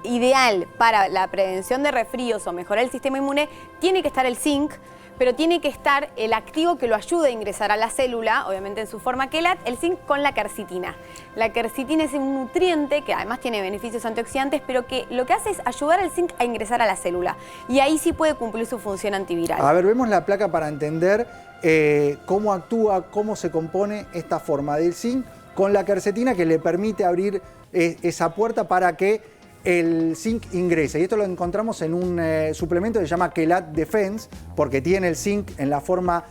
Speaker 3: ideal para la prevención de resfríos o mejorar el sistema inmune, tiene que estar el zinc, pero tiene que estar el activo que lo ayude a ingresar a la célula, obviamente en su forma quelat, el zinc con la quercetina. La quercetina es un nutriente que además tiene beneficios antioxidantes, pero que lo que hace es ayudar al zinc a ingresar a la célula. Y ahí sí puede cumplir su función antiviral.
Speaker 1: A ver, vemos la placa para entender cómo actúa, cómo se compone esta forma del zinc con la quercetina que le permite abrir esa puerta para que el zinc ingresa. Y esto lo encontramos en un suplemento que se llama Quelat Defense, porque tiene el zinc en la forma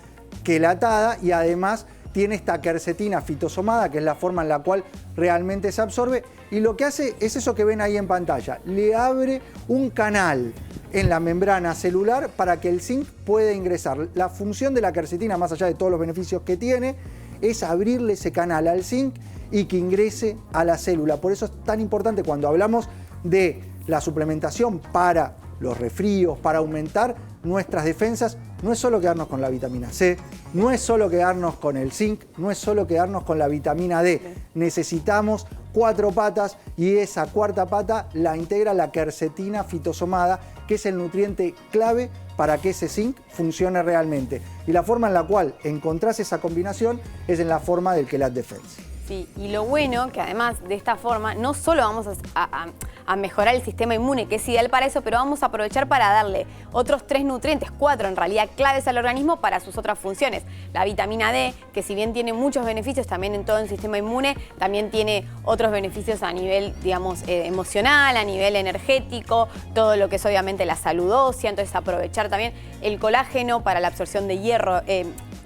Speaker 1: quelatada y además tiene esta quercetina fitosomada, que es la forma en la cual realmente se absorbe. Y lo que hace es eso que ven ahí en pantalla. Le abre un canal en la membrana celular para que el zinc pueda ingresar. La función de la quercetina, más allá de todos los beneficios que tiene, es abrirle ese canal al zinc y que ingrese a la célula. Por eso es tan importante cuando hablamos de la suplementación para los resfríos, para aumentar nuestras defensas, no es solo quedarnos con la vitamina C, no es solo quedarnos con el zinc, no es solo quedarnos con la vitamina D. Necesitamos 4 patas y esa cuarta pata la integra la quercetina fitosomada, que es el nutriente clave para que ese zinc funcione realmente. Y la forma en la cual encontrás esa combinación es en la forma del Quelat Defense.
Speaker 3: Sí, y lo bueno que además de esta forma no solo vamos a mejorar el sistema inmune, que es ideal para eso, pero vamos a aprovechar para darle otros 3 nutrientes, 4 en realidad, claves al organismo para sus otras funciones. La vitamina D, que si bien tiene muchos beneficios también en todo el sistema inmune, también tiene otros beneficios a nivel, digamos, emocional, a nivel energético, todo lo que es obviamente la salud ósea, entonces aprovechar también el colágeno para la absorción de hierro,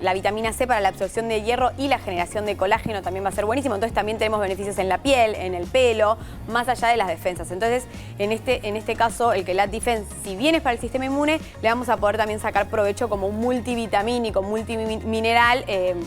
Speaker 3: la vitamina C para la absorción de hierro y la generación de colágeno también va a ser buenísimo. Entonces también tenemos beneficios en la piel, en el pelo, más allá de las defensas. Entonces, en este caso, el Quelat Defense, si bien es para el sistema inmune, le vamos a poder también sacar provecho como un multivitamínico, multimineral,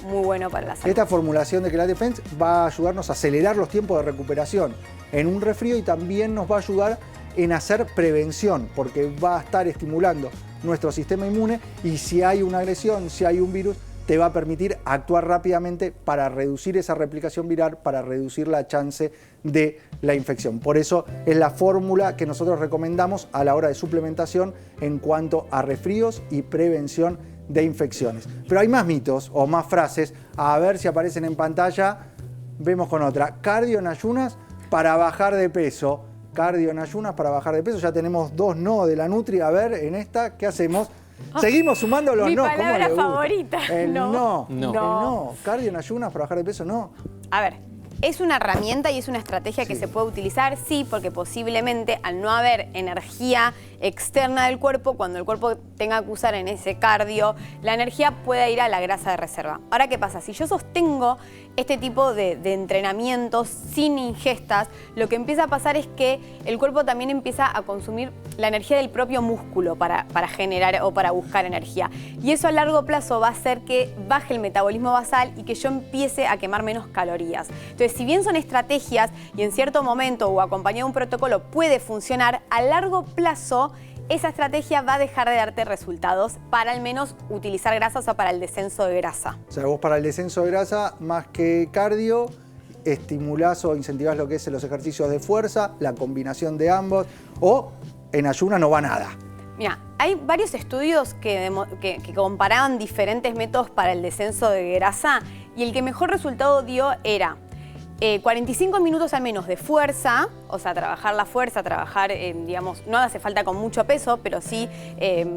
Speaker 3: muy bueno para la salud.
Speaker 1: Esta formulación de Quelat Defense va a ayudarnos a acelerar los tiempos de recuperación en un resfrío y también nos va a ayudar en hacer prevención, porque va a estar estimulando nuestro sistema inmune y si hay una agresión, si hay un virus, te va a permitir actuar rápidamente para reducir esa replicación viral, para reducir la chance de la infección. Por eso es la fórmula que nosotros recomendamos a la hora de suplementación en cuanto a resfríos y prevención de infecciones. Pero hay más mitos o más frases, a ver si aparecen en pantalla. Vemos con otra, cardio en ayunas para bajar de peso. Cardio en ayunas para bajar de peso. Ya tenemos 2 no de la Nutri. A ver, en esta, ¿qué hacemos? Seguimos sumando los
Speaker 3: mi
Speaker 1: no.
Speaker 3: palabra favorita.
Speaker 1: El no.
Speaker 3: No.
Speaker 1: El no. Cardio en ayunas para bajar de peso, no.
Speaker 3: A ver, ¿es una herramienta y es una estrategia que se puede utilizar? Sí, porque posiblemente al no haber energía externa del cuerpo, cuando el cuerpo tenga que usar en ese cardio, la energía pueda ir a la grasa de reserva. Ahora, ¿qué pasa? Si yo sostengo este tipo de entrenamientos sin ingestas, lo que empieza a pasar es que el cuerpo también empieza a consumir la energía del propio músculo para generar o para buscar energía. Y eso a largo plazo va a hacer que baje el metabolismo basal y que yo empiece a quemar menos calorías. Entonces, si bien son estrategias y en cierto momento o acompañado de un protocolo puede funcionar, a largo plazo esa estrategia va a dejar de darte resultados para al menos utilizar grasas o para el descenso de grasa.
Speaker 1: O sea, vos para el descenso de grasa, más que cardio, estimulás o incentivás lo que es los ejercicios de fuerza, la combinación de ambos, o en ayuna no va nada.
Speaker 3: Mira, hay varios estudios que comparaban diferentes métodos para el descenso de grasa y el que mejor resultado dio era 45 minutos al menos de fuerza, o sea, trabajar la fuerza, trabajar, digamos, no hace falta con mucho peso, pero sí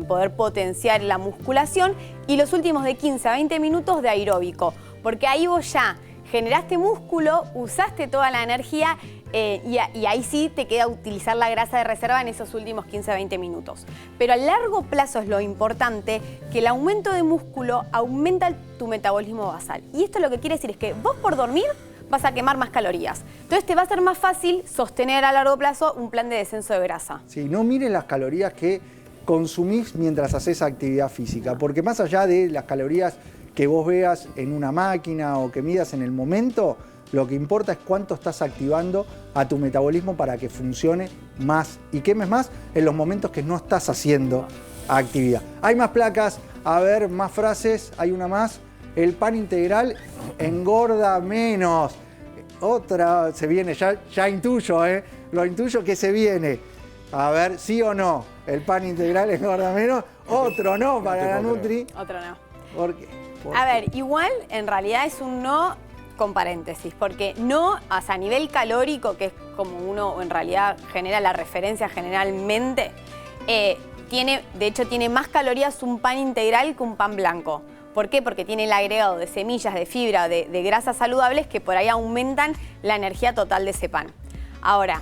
Speaker 3: poder potenciar la musculación y los últimos de 15 a 20 minutos de aeróbico, porque ahí vos ya generaste músculo, usaste toda la energía y ahí sí te queda utilizar la grasa de reserva en esos últimos 15-20 minutos. Pero a largo plazo es lo importante, que el aumento de músculo aumenta tu metabolismo basal. Y esto lo que quiere decir es que vos por dormir vas a quemar más calorías. Entonces te va a ser más fácil sostener a largo plazo un plan de descenso de grasa.
Speaker 1: Sí, no miren las calorías que consumís mientras haces actividad física, porque más allá de las calorías que vos veas en una máquina o que midas en el momento, lo que importa es cuánto estás activando a tu metabolismo para que funcione más y quemes más en los momentos que no estás haciendo actividad. Hay más placas, a ver, más frases, hay una más. El pan integral engorda menos. Otra se viene, ya intuyo, lo intuyo que se viene. A ver, ¿sí o no? ¿El pan integral engorda menos? Otro no para la Nutri.
Speaker 3: Otro no.
Speaker 1: ¿Por qué?
Speaker 3: A ver, igual en realidad es un no con paréntesis, porque no, o sea, a nivel calórico, que es como uno en realidad genera la referencia generalmente, de hecho tiene más calorías un pan integral que un pan blanco. ¿Por qué? Porque tiene el agregado de semillas, de fibra, de grasas saludables que por ahí aumentan la energía total de ese pan. Ahora,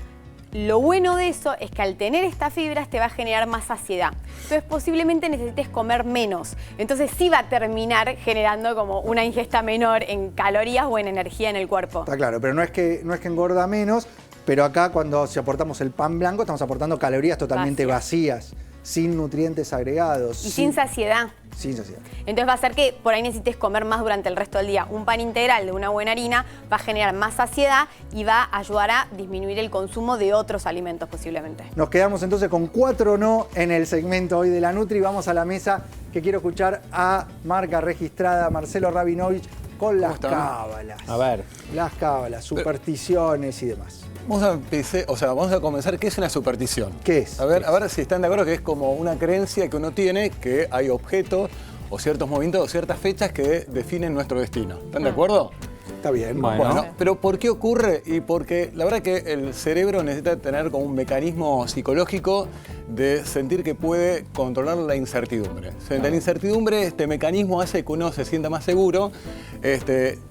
Speaker 3: lo bueno de eso es que al tener estas fibras te va a generar más saciedad. Entonces posiblemente necesites comer menos. Entonces sí va a terminar generando como una ingesta menor en calorías o en energía en el cuerpo.
Speaker 1: Está claro, pero no es que engorda menos, pero acá si aportamos el pan blanco estamos aportando calorías totalmente vacías, sin nutrientes agregados.
Speaker 3: Y sin saciedad.
Speaker 1: Sin saciedad.
Speaker 3: Entonces va a ser que por ahí necesites comer más durante el resto del día. Un pan integral de una buena harina va a generar más saciedad y va a ayudar a disminuir el consumo de otros alimentos posiblemente.
Speaker 1: Nos quedamos entonces con 4 no en el segmento hoy de la Nutri. Vamos a la mesa que quiero escuchar a marca registrada Marcelo Rabinovich con las cábalas.
Speaker 2: A ver.
Speaker 1: Las cábalas, supersticiones y demás.
Speaker 4: Vamos a comenzar. ¿Qué es una superstición?
Speaker 1: ¿Qué es?
Speaker 4: A ver si están de acuerdo que es como una creencia que uno tiene que hay objetos o ciertos movimientos o ciertas fechas que definen nuestro destino. ¿Están de acuerdo?
Speaker 1: Está bien.
Speaker 4: Bueno, pero ¿por qué ocurre? Y porque la verdad que el cerebro necesita tener como un mecanismo psicológico de sentir que puede controlar la incertidumbre. La incertidumbre, este mecanismo hace que uno se sienta más seguro,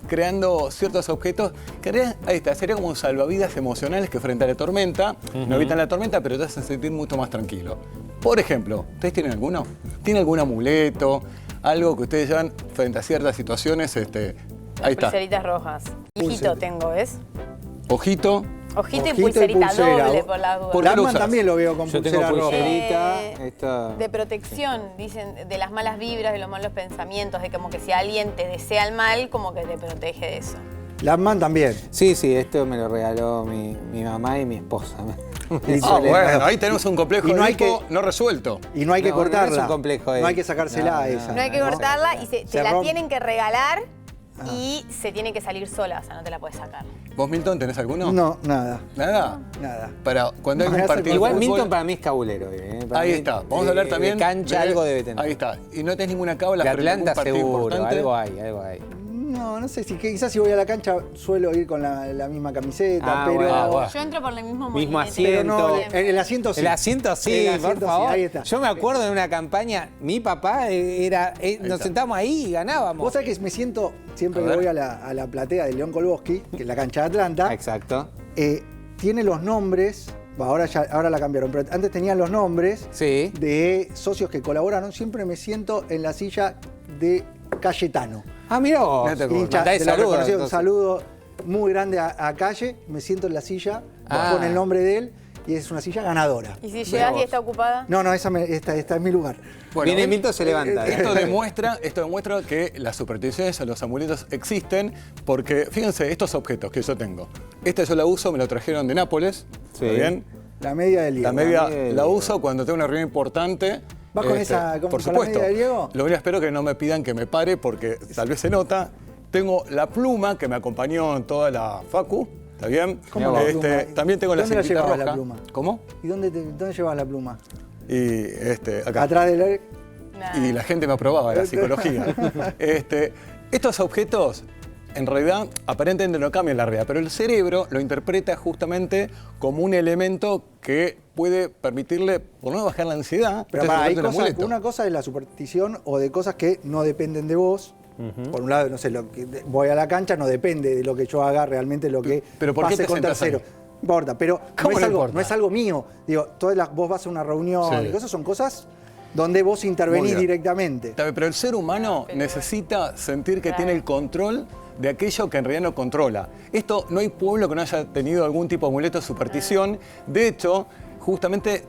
Speaker 4: creando ciertos objetos que sería como salvavidas emocionales que frente a la tormenta, no evitan la tormenta, pero te hacen sentir mucho más tranquilo. Por ejemplo, ¿ustedes tienen alguno? ¿Tienen algún amuleto? Algo que ustedes llevan frente a ciertas situaciones, ahí está.
Speaker 3: Pulseritas rojas. Hijito tengo, ¿ves?
Speaker 4: Ojito.
Speaker 3: Ojito y pulserita doble por las dudas.
Speaker 1: Lasman también lo veo con
Speaker 2: Yo
Speaker 1: pulsera
Speaker 2: tengo
Speaker 1: roja.
Speaker 2: pulserita.
Speaker 3: De protección, dicen, de las malas vibras, de los malos pensamientos, de como que si alguien te desea el mal, como que te protege de eso.
Speaker 1: Lasman también.
Speaker 2: Sí, esto me lo regaló mi mamá y mi esposa.
Speaker 4: Bueno, ahí tenemos un complejo
Speaker 1: Y no
Speaker 4: de
Speaker 1: hay
Speaker 4: Edipo
Speaker 1: que-
Speaker 4: no resuelto.
Speaker 1: Y no hay que
Speaker 2: No,
Speaker 1: cortarla.
Speaker 2: no es un complejo
Speaker 1: no hay
Speaker 2: ahí.
Speaker 1: que sacársela a esa.
Speaker 3: No hay que cortarla y te la
Speaker 1: rompe.
Speaker 3: tienen que regalar y se tiene que salir sola, o sea, no te la puedes sacar.
Speaker 4: ¿Vos, Milton, tenés alguno?
Speaker 1: No, nada.
Speaker 4: ¿Nada?
Speaker 1: Nada.
Speaker 4: Para cuando hay
Speaker 1: No,
Speaker 4: un
Speaker 1: hace
Speaker 4: partido de
Speaker 2: Igual
Speaker 4: fútbol-
Speaker 2: Milton para mí es cabulero. Para
Speaker 4: Ahí
Speaker 2: mí,
Speaker 4: está. Vamos a hablar también
Speaker 2: de cancha, algo debe tener.
Speaker 4: Ahí está. Y no tenés ninguna cábala
Speaker 2: De
Speaker 4: frente a algún
Speaker 2: Atlanta
Speaker 4: partido
Speaker 2: seguro,
Speaker 4: importante.
Speaker 2: algo hay.
Speaker 1: No sé, quizás si voy a la cancha suelo ir con la misma camiseta, pero...
Speaker 2: bueno.
Speaker 3: Yo entro por el mismo
Speaker 2: Mismo
Speaker 3: molinete.
Speaker 2: asiento.
Speaker 1: Pero no, el asiento sí.
Speaker 2: El asiento sí,
Speaker 1: El asiento
Speaker 2: por
Speaker 1: sí,
Speaker 2: favor.
Speaker 1: ahí está.
Speaker 2: Yo me acuerdo de una campaña, mi papá nos sentamos ahí y ganábamos.
Speaker 1: Vos sabés que me siento, siempre
Speaker 4: A
Speaker 1: que
Speaker 4: ver.
Speaker 1: voy a la platea de León Kolboski, que es la cancha de Atlanta,
Speaker 2: Exacto.
Speaker 1: tiene los nombres, ahora la cambiaron, pero antes tenían los nombres
Speaker 2: Sí.
Speaker 1: de socios que colaboraron. Siempre me siento en la silla de Cayetano.
Speaker 2: Ah, mirá vos.
Speaker 4: No te acuerdo.
Speaker 1: Hincha
Speaker 2: Mandá
Speaker 1: de los
Speaker 2: saludos,
Speaker 1: reconocidos, un
Speaker 2: entonces.
Speaker 1: saludo muy grande a Calle. Me siento en la silla con el nombre de él y es una silla ganadora.
Speaker 3: ¿Y si llegas y está ocupada?
Speaker 1: No, esta es mi lugar.
Speaker 4: Bueno,
Speaker 2: Viene Milton, se levanta.
Speaker 4: Esto demuestra que las supersticiones o los amuletos existen porque, fíjense, estos objetos que yo tengo. Yo la uso, me lo trajeron de Nápoles,
Speaker 2: Sí.
Speaker 4: ¿está bien?
Speaker 1: La media del Diego.
Speaker 4: La media
Speaker 2: media del
Speaker 4: la
Speaker 2: Diego.
Speaker 4: uso cuando tengo una reunión importante.
Speaker 1: ¿Vas con esa- con
Speaker 4: por
Speaker 1: la
Speaker 4: supuesto.
Speaker 1: media del Diego?
Speaker 4: Lo único espero que no me pidan que me pare porque tal vez se nota. Tengo la pluma que me acompañó en toda la facu, ¿está bien?
Speaker 1: ¿Cómo la pluma?
Speaker 4: También tengo la
Speaker 1: ¿Dónde la
Speaker 4: cintita
Speaker 1: llevabas
Speaker 4: roja.
Speaker 1: la pluma?
Speaker 4: ¿Cómo?
Speaker 1: ¿Y dónde llevas la pluma?
Speaker 4: Y acá.
Speaker 1: Atrás del...
Speaker 4: Y la gente me aprobaba la psicología. Estos objetos, en realidad, aparentemente no cambian la realidad, pero el cerebro lo interpreta justamente como un elemento que puede permitirle, por no bajar la ansiedad.
Speaker 1: Pero
Speaker 4: entonces
Speaker 1: pará,
Speaker 4: se
Speaker 1: hay
Speaker 4: convierte en
Speaker 1: cosas,
Speaker 4: amuleto.
Speaker 1: una cosa es la superstición o de cosas que no dependen de vos, Por un lado, no sé, voy a la cancha, no depende de lo que yo haga, realmente lo que
Speaker 4: ¿Pero por qué
Speaker 1: pase
Speaker 4: te
Speaker 1: con
Speaker 4: sentás
Speaker 1: terceros.
Speaker 4: ahí?
Speaker 1: No importa, pero
Speaker 4: ¿Cómo no importa?
Speaker 1: no es algo mío. Digo, vos vas a una reunión
Speaker 4: Sí.
Speaker 1: y cosas son cosas donde vos intervenís
Speaker 4: Muy bien.
Speaker 1: directamente.
Speaker 4: Está bien, pero el ser humano necesita sentir que tiene el control de aquello que en realidad no controla. Esto, no hay pueblo que no haya tenido algún tipo de amuleto de superstición. De hecho, justamente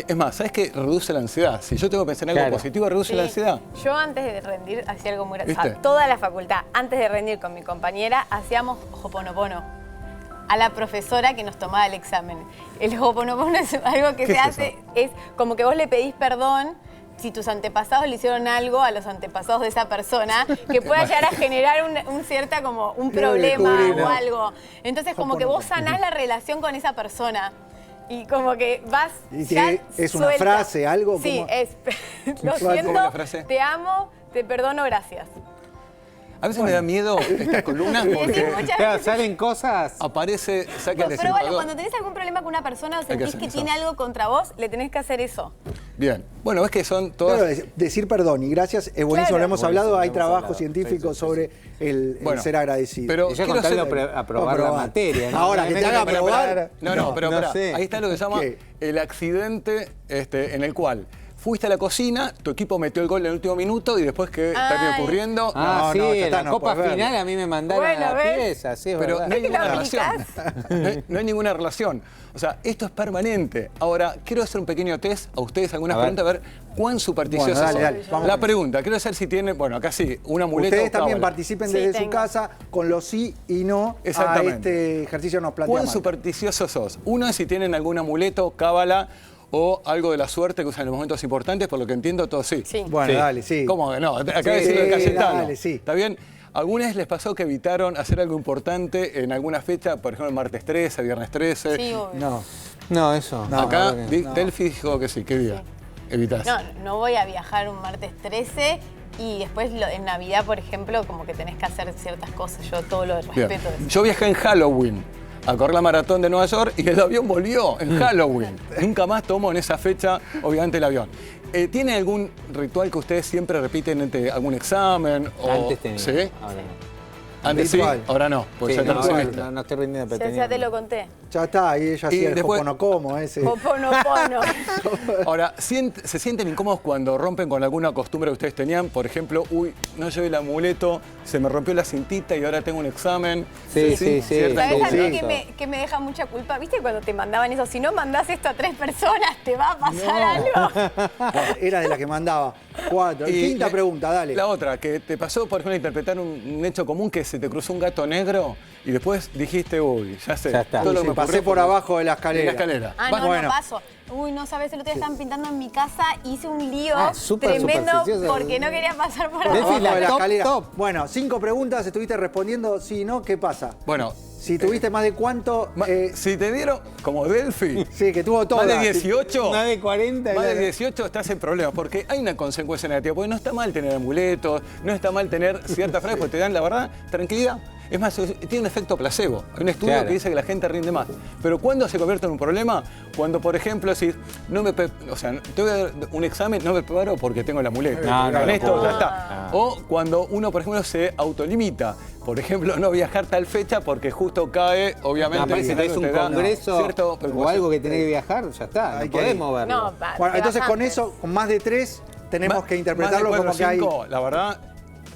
Speaker 4: es más, ¿sabes qué? Reduce la ansiedad. Si yo tengo que pensar en algo positivo, reduce la ansiedad.
Speaker 3: Yo antes de rendir hacía algo muy gracioso.
Speaker 4: ¿Viste?
Speaker 3: Toda la facultad, antes de rendir con mi compañera, hacíamos hoponopono a la profesora que nos tomaba el examen. El hoponopono es algo que se hace, es como que vos le pedís perdón si tus antepasados le hicieron algo a los antepasados de esa persona que pueda llegar a generar un problema o algo. Entonces como que vos sanás la relación con esa persona. Y como que vas.
Speaker 1: ¿Y es una frase, algo?
Speaker 3: Sí,
Speaker 1: como...
Speaker 3: es. Lo
Speaker 4: ¿Cómo es
Speaker 3: siento,
Speaker 4: la frase?
Speaker 3: te amo, te perdono, gracias.
Speaker 4: A veces me da miedo estas columnas porque
Speaker 2: Claro, salen cosas.
Speaker 4: aparece, saca el
Speaker 3: Pero bueno,
Speaker 4: destripador.
Speaker 3: cuando tenés algún problema con una persona o sentís
Speaker 4: hacer
Speaker 3: que
Speaker 4: eso.
Speaker 3: tiene algo contra vos, le tenés que hacer eso.
Speaker 4: Bien. Bueno, ves que son todas...
Speaker 1: Claro, decir perdón y gracias es buenísimo,
Speaker 3: Claro.
Speaker 1: lo hemos hablado,
Speaker 2: Buenísimo,
Speaker 1: hay
Speaker 2: lo hemos
Speaker 1: trabajos
Speaker 2: hablado.
Speaker 1: científicos
Speaker 2: Sí.
Speaker 1: sobre el
Speaker 4: Bueno,
Speaker 1: ser agradecido.
Speaker 4: pero
Speaker 2: Ella
Speaker 4: quiero
Speaker 2: con tal de
Speaker 4: hacer-
Speaker 2: aprobar la materia. ¿no?
Speaker 1: Ahora, que te haga
Speaker 2: Pero,
Speaker 1: aprobar...
Speaker 4: No, pero
Speaker 2: no
Speaker 4: pará,
Speaker 2: sé.
Speaker 4: ahí está lo que se llama
Speaker 1: ¿Qué?
Speaker 4: el accidente en el cual fuiste a la cocina, tu equipo metió el gol en el último minuto y después ¿qué terminó
Speaker 3: Ay.
Speaker 4: ocurriendo?
Speaker 2: Ah,
Speaker 1: No,
Speaker 2: sí,
Speaker 1: no, ya
Speaker 2: en
Speaker 1: está,
Speaker 2: la
Speaker 1: no
Speaker 2: Copa
Speaker 1: podés
Speaker 2: final
Speaker 1: verlo.
Speaker 2: a mí me mandaron
Speaker 3: Bueno,
Speaker 2: a la
Speaker 3: ¿ves?
Speaker 2: pieza, sí, es
Speaker 4: Pero
Speaker 2: verdad.
Speaker 4: no hay
Speaker 3: ¿Es que lo
Speaker 4: ninguna relación.
Speaker 3: aplicás?
Speaker 4: No hay ninguna relación. O sea, esto es permanente. Ahora, quiero hacer un pequeño test a ustedes, algunas
Speaker 2: A ver.
Speaker 4: preguntas, a ver cuán supersticiosos
Speaker 1: Bueno, dale,
Speaker 4: son.
Speaker 1: dale, vamos.
Speaker 4: La pregunta, quiero saber si tienen, bueno, acá sí, un amuleto.
Speaker 1: Ustedes también
Speaker 4: cábala.
Speaker 1: participen
Speaker 3: Sí,
Speaker 1: desde su
Speaker 3: tengo.
Speaker 1: casa con los sí y no a
Speaker 4: Exactamente.
Speaker 1: este ejercicio nos plantea
Speaker 4: ¿Cuán
Speaker 1: Marta.
Speaker 4: supersticiosos sos? Uno es si tienen algún amuleto, cábala o algo de la suerte que usan en los momentos importantes, por lo que entiendo, todos sí.
Speaker 3: Sí.
Speaker 1: Bueno,
Speaker 2: Sí.
Speaker 1: dale, sí.
Speaker 4: ¿Cómo que no? Acá
Speaker 1: Sí,
Speaker 4: decirlo de Cayetano.
Speaker 1: dale, sí.
Speaker 4: ¿Está bien? ¿Alguna vez les pasó que evitaron hacer algo importante en alguna fecha? Por ejemplo, el martes 13, viernes 13.
Speaker 3: Sí, obvio.
Speaker 1: No.
Speaker 2: No, eso.
Speaker 1: No,
Speaker 4: Acá
Speaker 2: la verdad que-
Speaker 4: Delphi dijo que sí. ¿Qué día? Evitás.
Speaker 3: No voy a viajar un martes 13 y después en Navidad, por ejemplo, como que tenés que hacer ciertas cosas. Yo todo lo
Speaker 4: Bien.
Speaker 3: respeto.
Speaker 4: Yo viajé en Halloween a correr la maratón de Nueva York y el avión volvió en Halloween. Nunca más tomo en esa fecha, obviamente, el avión. ¿Tiene algún ritual que ustedes siempre repiten ante algún examen?
Speaker 2: Antes tenía.
Speaker 4: ¿Sí?
Speaker 2: Ahora no.
Speaker 4: Antes sí,
Speaker 1: Ritual.
Speaker 4: ahora no. Pues
Speaker 2: Sí,
Speaker 4: ya te
Speaker 2: no,
Speaker 4: recibiste.
Speaker 2: no estoy rindiendo, pero
Speaker 3: Ya te
Speaker 2: tenía.
Speaker 3: lo conté.
Speaker 1: Ya está, ahí ella hacía el
Speaker 4: después-
Speaker 1: Hoponopono ese.
Speaker 3: Hoponopono.
Speaker 4: Ahora, ¿se sienten incómodos cuando rompen con alguna costumbre que ustedes tenían? Por ejemplo, uy, no llevé el amuleto, se me rompió la cintita y ahora tengo un examen.
Speaker 2: Sí, sí, sí.
Speaker 4: Cierta
Speaker 3: ¿Sabes a
Speaker 4: incomodidad.
Speaker 3: mí que me deja mucha culpa? ¿Viste cuando te mandaban eso? Si no mandás esto a 3 personas, te va a pasar algo.
Speaker 1: Bueno, era de la que mandaba. 4.
Speaker 4: Y
Speaker 1: Quinta pregunta, dale.
Speaker 4: La otra, que te pasó, por ejemplo, interpretar un hecho común que se te cruzó un gato negro y después dijiste, uy, ya sé.
Speaker 2: Ya está.
Speaker 4: todo lo
Speaker 1: Sí,
Speaker 4: que me
Speaker 1: pasé
Speaker 4: ocurrió
Speaker 1: por abajo de la
Speaker 4: en
Speaker 1: escalera.
Speaker 4: la escalera.
Speaker 3: Ah,
Speaker 4: Va-
Speaker 3: no,
Speaker 1: bueno.
Speaker 3: no paso. Uy, no sabes, el otro día estaban pintando en mi casa, hice un lío
Speaker 2: Ah, súper
Speaker 3: tremendo
Speaker 2: supersticiosa.
Speaker 3: porque no quería pasar por
Speaker 2: Delphi,
Speaker 3: abajo.
Speaker 1: Abajo
Speaker 2: la
Speaker 1: de la
Speaker 2: top,
Speaker 1: escalera.
Speaker 2: top.
Speaker 1: Bueno, 5 preguntas, estuviste respondiendo sí, no, ¿qué pasa?
Speaker 4: Bueno,
Speaker 1: Si tuviste más de cuánto,
Speaker 4: si te dieron, como Delphi,
Speaker 1: sí, que tuvo todas.
Speaker 4: más de 18,
Speaker 2: Más de 40.
Speaker 4: más de
Speaker 2: claro.
Speaker 4: 18 estás en problemas, porque hay una consecuencia negativa, porque no está mal tener amuletos, no está mal tener ciertas frases, porque te dan, la verdad, tranquilidad. Es más, tiene un efecto placebo. Hay un estudio
Speaker 2: Claro.
Speaker 4: que dice que la gente rinde más. Pero ¿cuándo se convierte en un problema? Cuando, por ejemplo, si no me, o sea, te voy a dar un examen, no me preparo porque tengo el amuleto.
Speaker 2: No,
Speaker 4: Con
Speaker 2: no,
Speaker 4: esto
Speaker 2: no.
Speaker 4: ya está. O cuando uno, por ejemplo, se autolimita. Por ejemplo, no viajar tal fecha porque justo cae, obviamente,
Speaker 2: No, parece
Speaker 4: y
Speaker 2: que es
Speaker 4: eso
Speaker 2: un
Speaker 4: te da
Speaker 2: congreso
Speaker 4: cierta
Speaker 2: o
Speaker 4: preocupación.
Speaker 2: algo que tenés que viajar, ya está.
Speaker 1: Hay
Speaker 2: No
Speaker 1: que
Speaker 2: podés
Speaker 1: ir.
Speaker 2: moverlo.
Speaker 3: No,
Speaker 1: Bueno,
Speaker 3: te
Speaker 1: entonces
Speaker 3: vas
Speaker 1: con
Speaker 3: antes.
Speaker 1: eso, con más de 3, tenemos
Speaker 4: Más-
Speaker 1: que interpretarlo
Speaker 4: más de
Speaker 1: como que hay.
Speaker 4: 4 o 5, la verdad,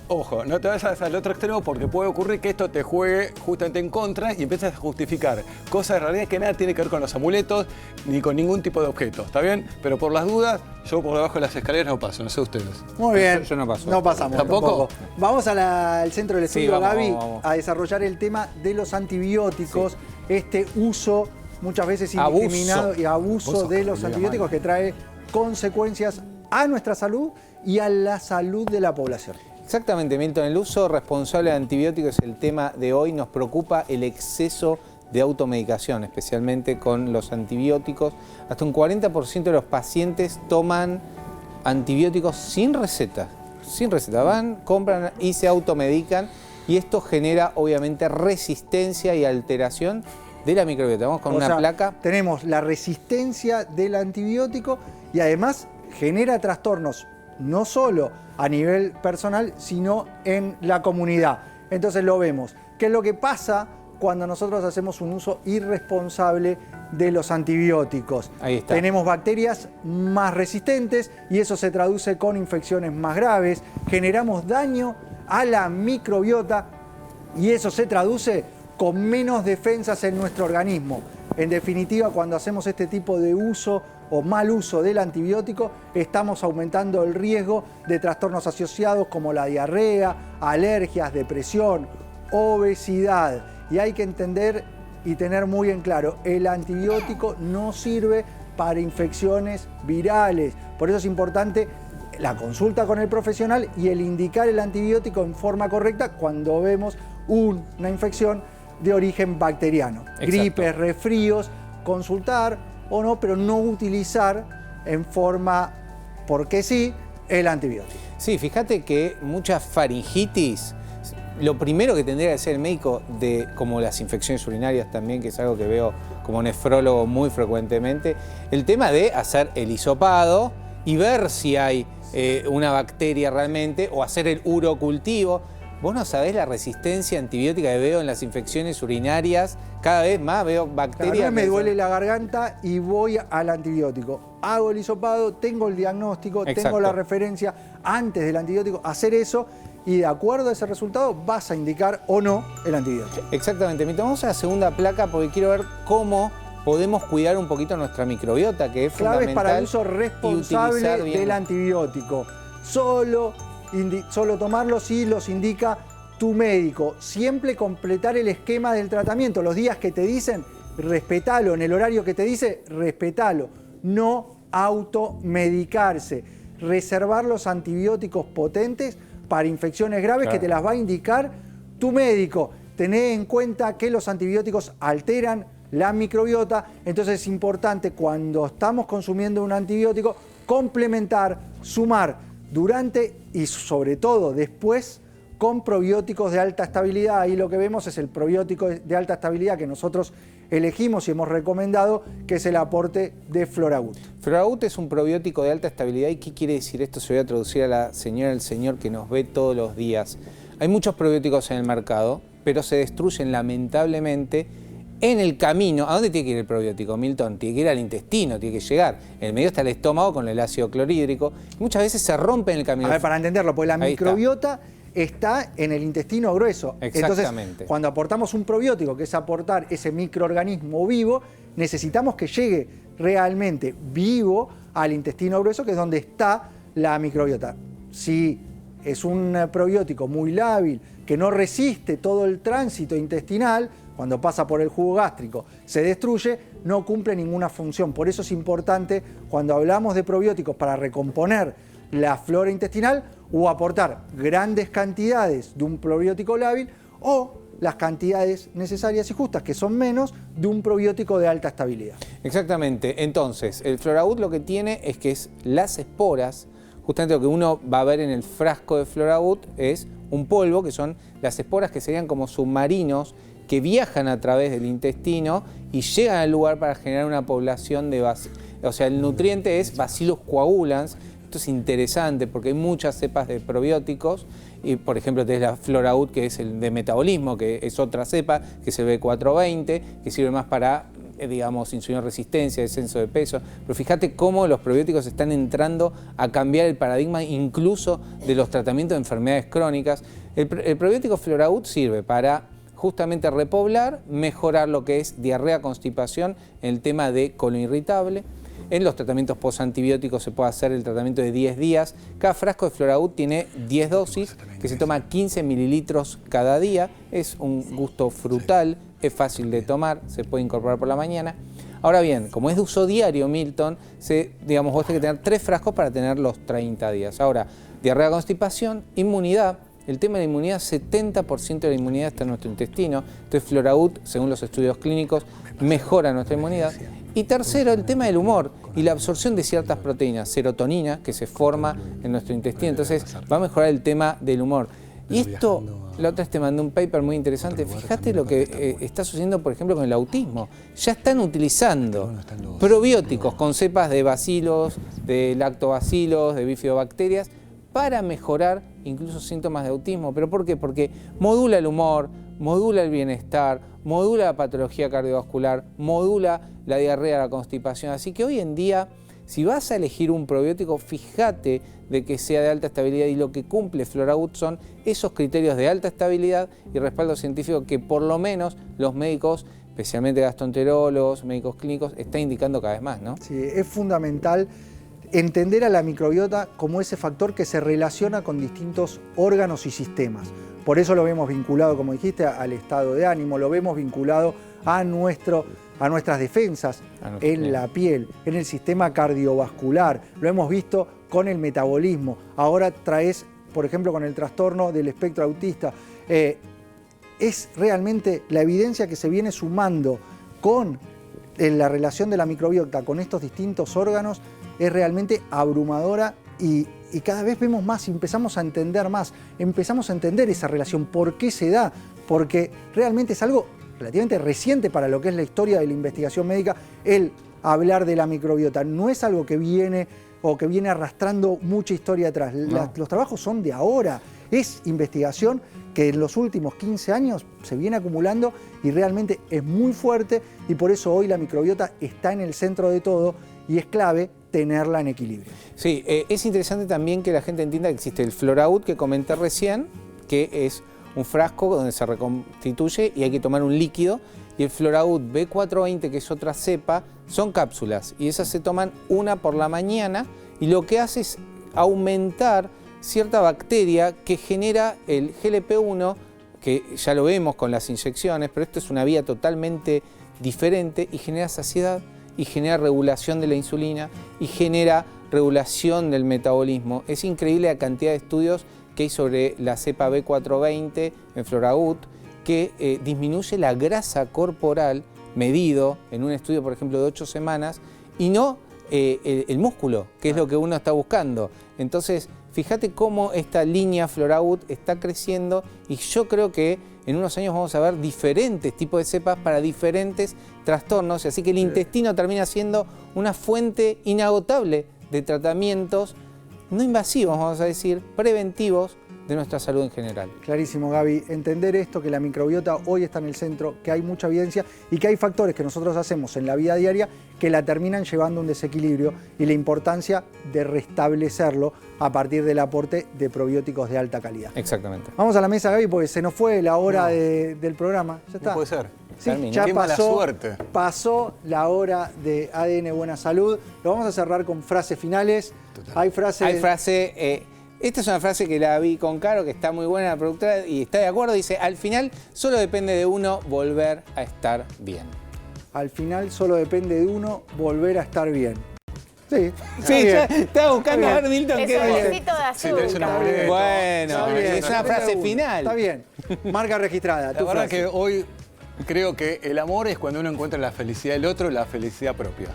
Speaker 4: ojo, no te vayas al otro extremo porque puede ocurrir que esto te juegue justamente en contra y empiezas a justificar cosas en realidad que nada tiene que ver con los amuletos ni con ningún tipo de objeto, ¿está bien? Pero por las dudas, yo por debajo de las escaleras no paso, no sé ustedes.
Speaker 1: Muy bien.
Speaker 2: Yo no paso.
Speaker 1: No pasamos.
Speaker 4: ¿Tampoco?
Speaker 1: Vamos al centro del
Speaker 2: Sí,
Speaker 1: estudio,
Speaker 2: vamos,
Speaker 1: Gaby,
Speaker 2: vamos.
Speaker 1: a desarrollar el tema de los antibióticos, este uso muchas veces indiscriminado y abuso de los antibióticos que trae consecuencias a nuestra salud y a la salud de la población.
Speaker 2: Exactamente, Milton. El uso responsable de antibióticos es el tema de hoy. Nos preocupa el exceso de automedicación, especialmente con los antibióticos. Hasta un 40% de los pacientes toman antibióticos sin receta. Sin receta. Van, compran y se automedican. Y esto genera, obviamente, resistencia y alteración de la microbiota. Vamos con
Speaker 1: O
Speaker 2: una
Speaker 1: sea,
Speaker 2: placa.
Speaker 1: Tenemos la resistencia del antibiótico y además genera trastornos no solo a nivel personal, sino en la comunidad. Entonces lo vemos. ¿Qué es lo que pasa cuando nosotros hacemos un uso irresponsable de los antibióticos?
Speaker 2: Ahí está.
Speaker 1: Tenemos bacterias más resistentes y eso se traduce con infecciones más graves. Generamos daño a la microbiota y eso se traduce con menos defensas en nuestro organismo. En definitiva, cuando hacemos este tipo de uso o mal uso del antibiótico, estamos aumentando el riesgo de trastornos asociados como la diarrea, alergias, depresión, obesidad. Y hay que entender y tener muy en claro, el antibiótico no sirve para infecciones virales. Por eso es importante la consulta con el profesional y el indicar el antibiótico en forma correcta cuando vemos una infección de origen bacteriano.
Speaker 2: Exacto.
Speaker 1: Gripes, resfríos, consultar o no, pero no utilizar en forma, porque sí, el antibiótico.
Speaker 2: Sí, fíjate que muchas faringitis, lo primero que tendría que hacer el médico, como las infecciones urinarias también, que es algo que veo como nefrólogo muy frecuentemente, el tema de hacer el hisopado y ver si hay una bacteria realmente, o hacer el urocultivo. Vos no sabés la resistencia antibiótica que veo en las infecciones urinarias. Cada vez más veo bacterias.
Speaker 1: A mí me duele la garganta y voy al antibiótico. Hago el hisopado, tengo el diagnóstico,
Speaker 2: Exacto.
Speaker 1: tengo la referencia antes del antibiótico. Hacer eso y de acuerdo a ese resultado vas a indicar o no el antibiótico.
Speaker 2: Exactamente. Vamos a la segunda placa porque quiero ver cómo podemos cuidar un poquito nuestra microbiota, que es
Speaker 1: Claves
Speaker 2: fundamental.
Speaker 1: para el uso responsable del antibiótico. Solo tomarlo si los indica tu médico. Siempre completar el esquema del tratamiento. Los días que te dicen, respetalo. En el horario que te dice, respetalo. No automedicarse. Reservar los antibióticos potentes para infecciones graves, claro, que te las va a indicar tu médico. Tené en cuenta que los antibióticos alteran la microbiota, entonces es importante cuando estamos consumiendo un antibiótico complementar, sumar durante y sobre todo después con probióticos de alta estabilidad. Ahí lo que vemos es el probiótico de alta estabilidad que nosotros elegimos y hemos recomendado, que es el aporte de Floragut.
Speaker 2: Floragut es un probiótico de alta estabilidad. ¿Y qué quiere decir esto? Se lo voy a traducir a la señora, el señor que nos ve todos los días. Hay muchos probióticos en el mercado, pero se destruyen lamentablemente en el camino. ¿A dónde tiene que ir el probiótico, Milton? Tiene que ir al intestino, tiene que llegar. En el medio está el estómago con el ácido clorhídrico. Muchas veces se rompe en el camino.
Speaker 1: A ver, para entenderlo, porque la microbiota está en el intestino grueso.
Speaker 2: Exactamente.
Speaker 1: Entonces, cuando aportamos un probiótico, que es aportar ese microorganismo vivo, necesitamos que llegue realmente vivo al intestino grueso, que es donde está la microbiota. Si es un probiótico muy lábil, que no resiste todo el tránsito intestinal, cuando pasa por el jugo gástrico, se destruye, no cumple ninguna función. Por eso es importante, cuando hablamos de probióticos para recomponer la flora intestinal, o aportar grandes cantidades de un probiótico lábil o las cantidades necesarias y justas, que son menos, de un probiótico de alta estabilidad.
Speaker 2: Exactamente. Entonces, el Floragut lo que tiene es que es las esporas. Justamente lo que uno va a ver en el frasco de Floragut es un polvo, que son las esporas, que serían como submarinos que viajan a través del intestino y llegan al lugar para generar una población de o sea, el nutriente es Bacillus coagulans. Esto es interesante porque hay muchas cepas de probióticos y, por ejemplo, tenés la Floragut, que es el de metabolismo, que es otra cepa, que es el B420, que sirve más para, digamos, insulinoresistencia, descenso de peso. Pero fíjate cómo los probióticos están entrando a cambiar el paradigma incluso de los tratamientos de enfermedades crónicas. El probiótico Floragut sirve para justamente repoblar, mejorar lo que es diarrea, constipación, el tema de colon irritable. En los tratamientos postantibióticos se puede hacer el tratamiento de 10 días. Cada frasco de Floragut tiene 10 dosis, que se toma 15 mililitros cada día. Es un gusto frutal, es fácil de tomar, se puede incorporar por la mañana. Ahora bien, como es de uso diario, Milton, digamos, vos tenés que tener 3 frascos para tener los 30 días. Ahora, diarrea, constipación, inmunidad. El tema de la inmunidad, 70% de la inmunidad está en nuestro intestino. Entonces, Floragut, según los estudios clínicos, mejora nuestra inmunidad. Y tercero, el tema del humor y la absorción de ciertas proteínas, serotonina, que se forma en nuestro intestino. Entonces, va a mejorar el tema del humor. Y esto, la otra vez te mandé un paper muy interesante. Fíjate lo que está sucediendo, por ejemplo, con el autismo. Ya están utilizando probióticos con cepas de bacilos, de lactobacilos, de bifidobacterias, para mejorar incluso síntomas de autismo. ¿Pero por qué? Porque modula el humor, modula el bienestar, modula la patología cardiovascular, modula la diarrea, la constipación. Así que hoy en día, si vas a elegir un probiótico, fíjate de que sea de alta estabilidad, y lo que cumple FloraGut son esos criterios de alta estabilidad y respaldo científico que por lo menos los médicos, especialmente gastroenterólogos, médicos clínicos, están indicando cada vez más, ¿no?
Speaker 1: Sí, es fundamental entender a la microbiota como ese factor que se relaciona con distintos órganos y sistemas. Por eso lo vemos vinculado, como dijiste, al estado de ánimo, lo vemos vinculado a nuestras defensas en la piel, en el sistema cardiovascular. Lo hemos visto con el metabolismo. Ahora traes, por ejemplo, con el trastorno del espectro autista. Es realmente la evidencia que se viene sumando con la relación de la microbiota con estos distintos órganos, es realmente abrumadora y cada vez vemos más y empezamos a entender más, empezamos a entender esa relación, por qué se da, porque realmente es algo relativamente reciente para lo que es la historia de la investigación médica, el hablar de la microbiota. No es algo que viene arrastrando mucha historia atrás. No. Los trabajos son de ahora. Es investigación que en los últimos 15 años se viene acumulando y realmente es muy fuerte, y por eso hoy la microbiota está en el centro de todo y es clave tenerla en equilibrio.
Speaker 2: Sí, es interesante también que la gente entienda que existe el FloraGut que comenté recién, que es un frasco donde se reconstituye y hay que tomar un líquido, y el FloraGut B420, que es otra cepa, son cápsulas, y esas se toman una por la mañana, y lo que hace es aumentar cierta bacteria que genera el GLP-1, que ya lo vemos con las inyecciones, pero esto es una vía totalmente diferente, y genera saciedad, y genera regulación de la insulina, y genera regulación del metabolismo. Es increíble la cantidad de estudios que hay sobre la cepa B420 en FloraGut, que disminuye la grasa corporal, medido en un estudio, por ejemplo, de 8 semanas, y no el músculo, que es lo que uno está buscando. Entonces, fíjate cómo esta línea FloraGut está creciendo, y yo creo que en unos años vamos a ver diferentes tipos de cepas para diferentes trastornos, así que el intestino termina siendo una fuente inagotable de tratamientos no invasivos, vamos a decir, preventivos de nuestra salud en general.
Speaker 1: Clarísimo, Gaby. Entender esto, que la microbiota hoy está en el centro, que hay mucha evidencia y que hay factores que nosotros hacemos en la vida diaria que la terminan llevando a un desequilibrio, y la importancia de restablecerlo a partir del aporte de probióticos de alta calidad.
Speaker 2: Exactamente.
Speaker 1: Vamos a la mesa, Gaby, porque se nos fue la hora del programa. Ya está.
Speaker 4: No puede ser.
Speaker 1: Sí,
Speaker 2: Terminó.
Speaker 1: ya
Speaker 4: Qué mala
Speaker 1: pasó,
Speaker 4: suerte.
Speaker 1: pasó la hora de ADN Buena Salud. Lo vamos a cerrar con frases finales. Hay frases...
Speaker 2: Esta es una frase que la vi con Caro, que está muy buena la productora y está de acuerdo. Dice, al final solo depende de uno volver a estar bien.
Speaker 1: Al final solo depende de uno volver a estar bien. Sí,
Speaker 2: ya estaba buscando a ver, Milton,
Speaker 3: Es
Speaker 2: qué
Speaker 3: un
Speaker 2: bien.
Speaker 3: besito de
Speaker 4: Sí, tenés una
Speaker 3: azúcar.
Speaker 4: boleta.
Speaker 2: Bueno,
Speaker 1: Está bien,
Speaker 2: es una frase final.
Speaker 1: Está bien. Marca registrada.
Speaker 4: La
Speaker 1: tu
Speaker 4: verdad
Speaker 1: frase.
Speaker 4: que hoy creo que el amor es cuando uno encuentra la felicidad del otro, la felicidad propia.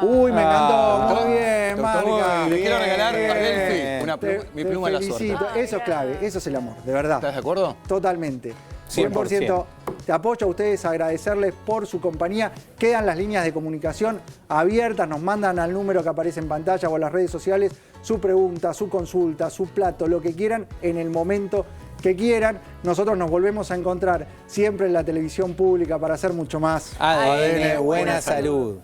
Speaker 1: Uy, me encantó.
Speaker 4: Doctor,
Speaker 1: Muy bien,
Speaker 4: doctor,
Speaker 1: Marca.
Speaker 4: le quiero regalar a
Speaker 1: Bien.
Speaker 4: Delphi una mi
Speaker 1: Te
Speaker 4: pluma de la suerte.
Speaker 1: felicito. Eso es clave, eso es el amor, de verdad.
Speaker 4: ¿Estás de acuerdo?
Speaker 1: Totalmente.
Speaker 2: 100%.
Speaker 1: 100%. Te apoyo a ustedes, agradecerles por su compañía. Quedan las líneas de comunicación abiertas, nos mandan al número que aparece en pantalla o a las redes sociales su pregunta, su consulta, su plato, lo que quieran en el momento que quieran. Nosotros nos volvemos a encontrar siempre en la televisión pública para hacer mucho más.
Speaker 2: ADN Buena Salud.